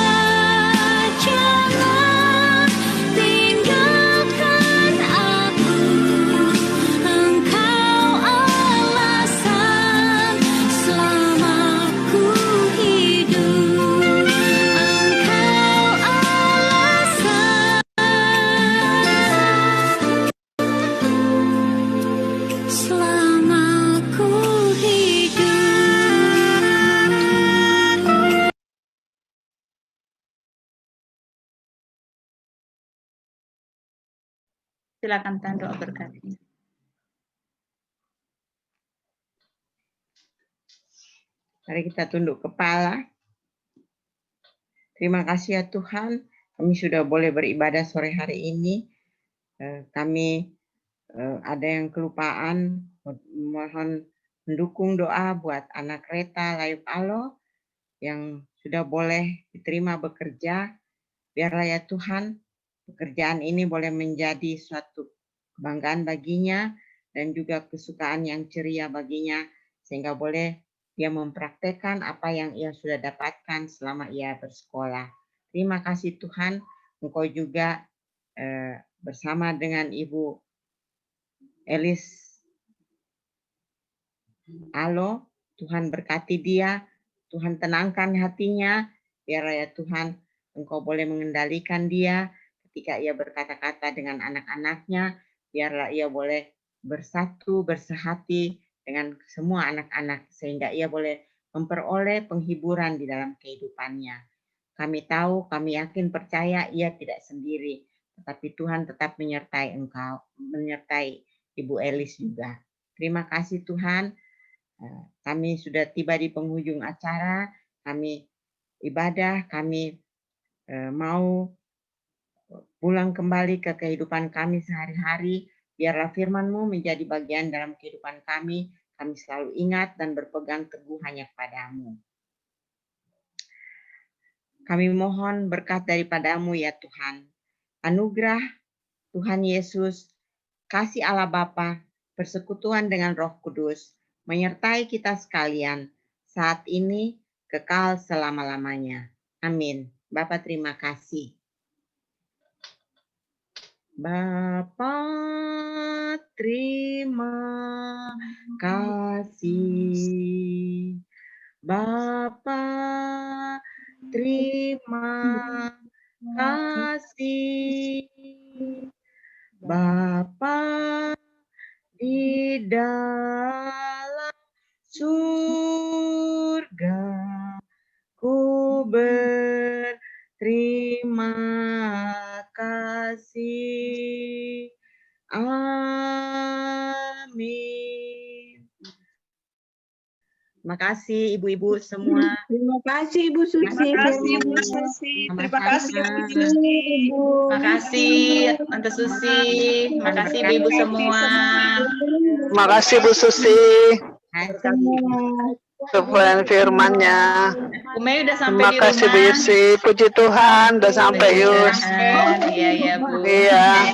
jangan tinggalkan aku, Engkau alasan selama ku hidup. Engkau alasan selama ku hidup. Silakan Tuhan doa berkatnya. Mari kita tunduk kepala. Terima kasih ya Tuhan, kami sudah boleh beribadah sore hari ini. Kami ada yang kelupaan, mohon mendukung doa buat anak Reta Layup Alo yang sudah boleh diterima bekerja. Biarlah ya Tuhan, pekerjaan ini boleh menjadi suatu kebanggaan baginya dan juga kesukaan yang ceria baginya, sehingga boleh dia mempraktekkan apa yang ia sudah dapatkan selama ia bersekolah. Terima kasih Tuhan, Engkau juga bersama dengan Ibu Elis Alo, Tuhan berkati dia, Tuhan tenangkan hatinya, Biarlah ya Tuhan, Engkau boleh mengendalikan dia ketika ia berkata-kata dengan anak-anaknya. Biarlah ia boleh bersatu, bersehati dengan semua anak-anak, sehingga ia boleh memperoleh penghiburan di dalam kehidupannya. Kami tahu, kami yakin, percaya ia tidak sendiri, tetapi Tuhan tetap menyertai engkau, menyertai Ibu Elis juga. Terima kasih Tuhan, kami sudah tiba di penghujung acara, kami ibadah, kami mau pulang kembali ke kehidupan kami sehari-hari. Biarlah firman-Mu menjadi bagian dalam kehidupan kami selalu ingat dan berpegang teguh hanya kepadamu. Kami mohon berkat daripada-Mu ya Tuhan. Anugerah Tuhan Yesus, kasih Allah Bapa, persekutuan dengan Roh Kudus, menyertai kita sekalian saat ini, kekal selama-lamanya. Amin. Bapa terima kasih. Bapa terima kasih. Bapa terima kasih. Bapa di dalam surga, ku berterima kasih. Amin. Terima kasih ibu-ibu semua. Terima kasih Ibu Susi. Terima kasih Bu Susi. Terima kasih Bu Susi. Terima kasih Tante Susi. Terima kasih ibu semua. Terima kasih Bu Susi. Kebenaran firman-Nya. Bu Mei udah sampai Terima di kasih Bu rumah. Yusi. Puji Tuhan udah sampai Yus. Iya ya Bu. Iya.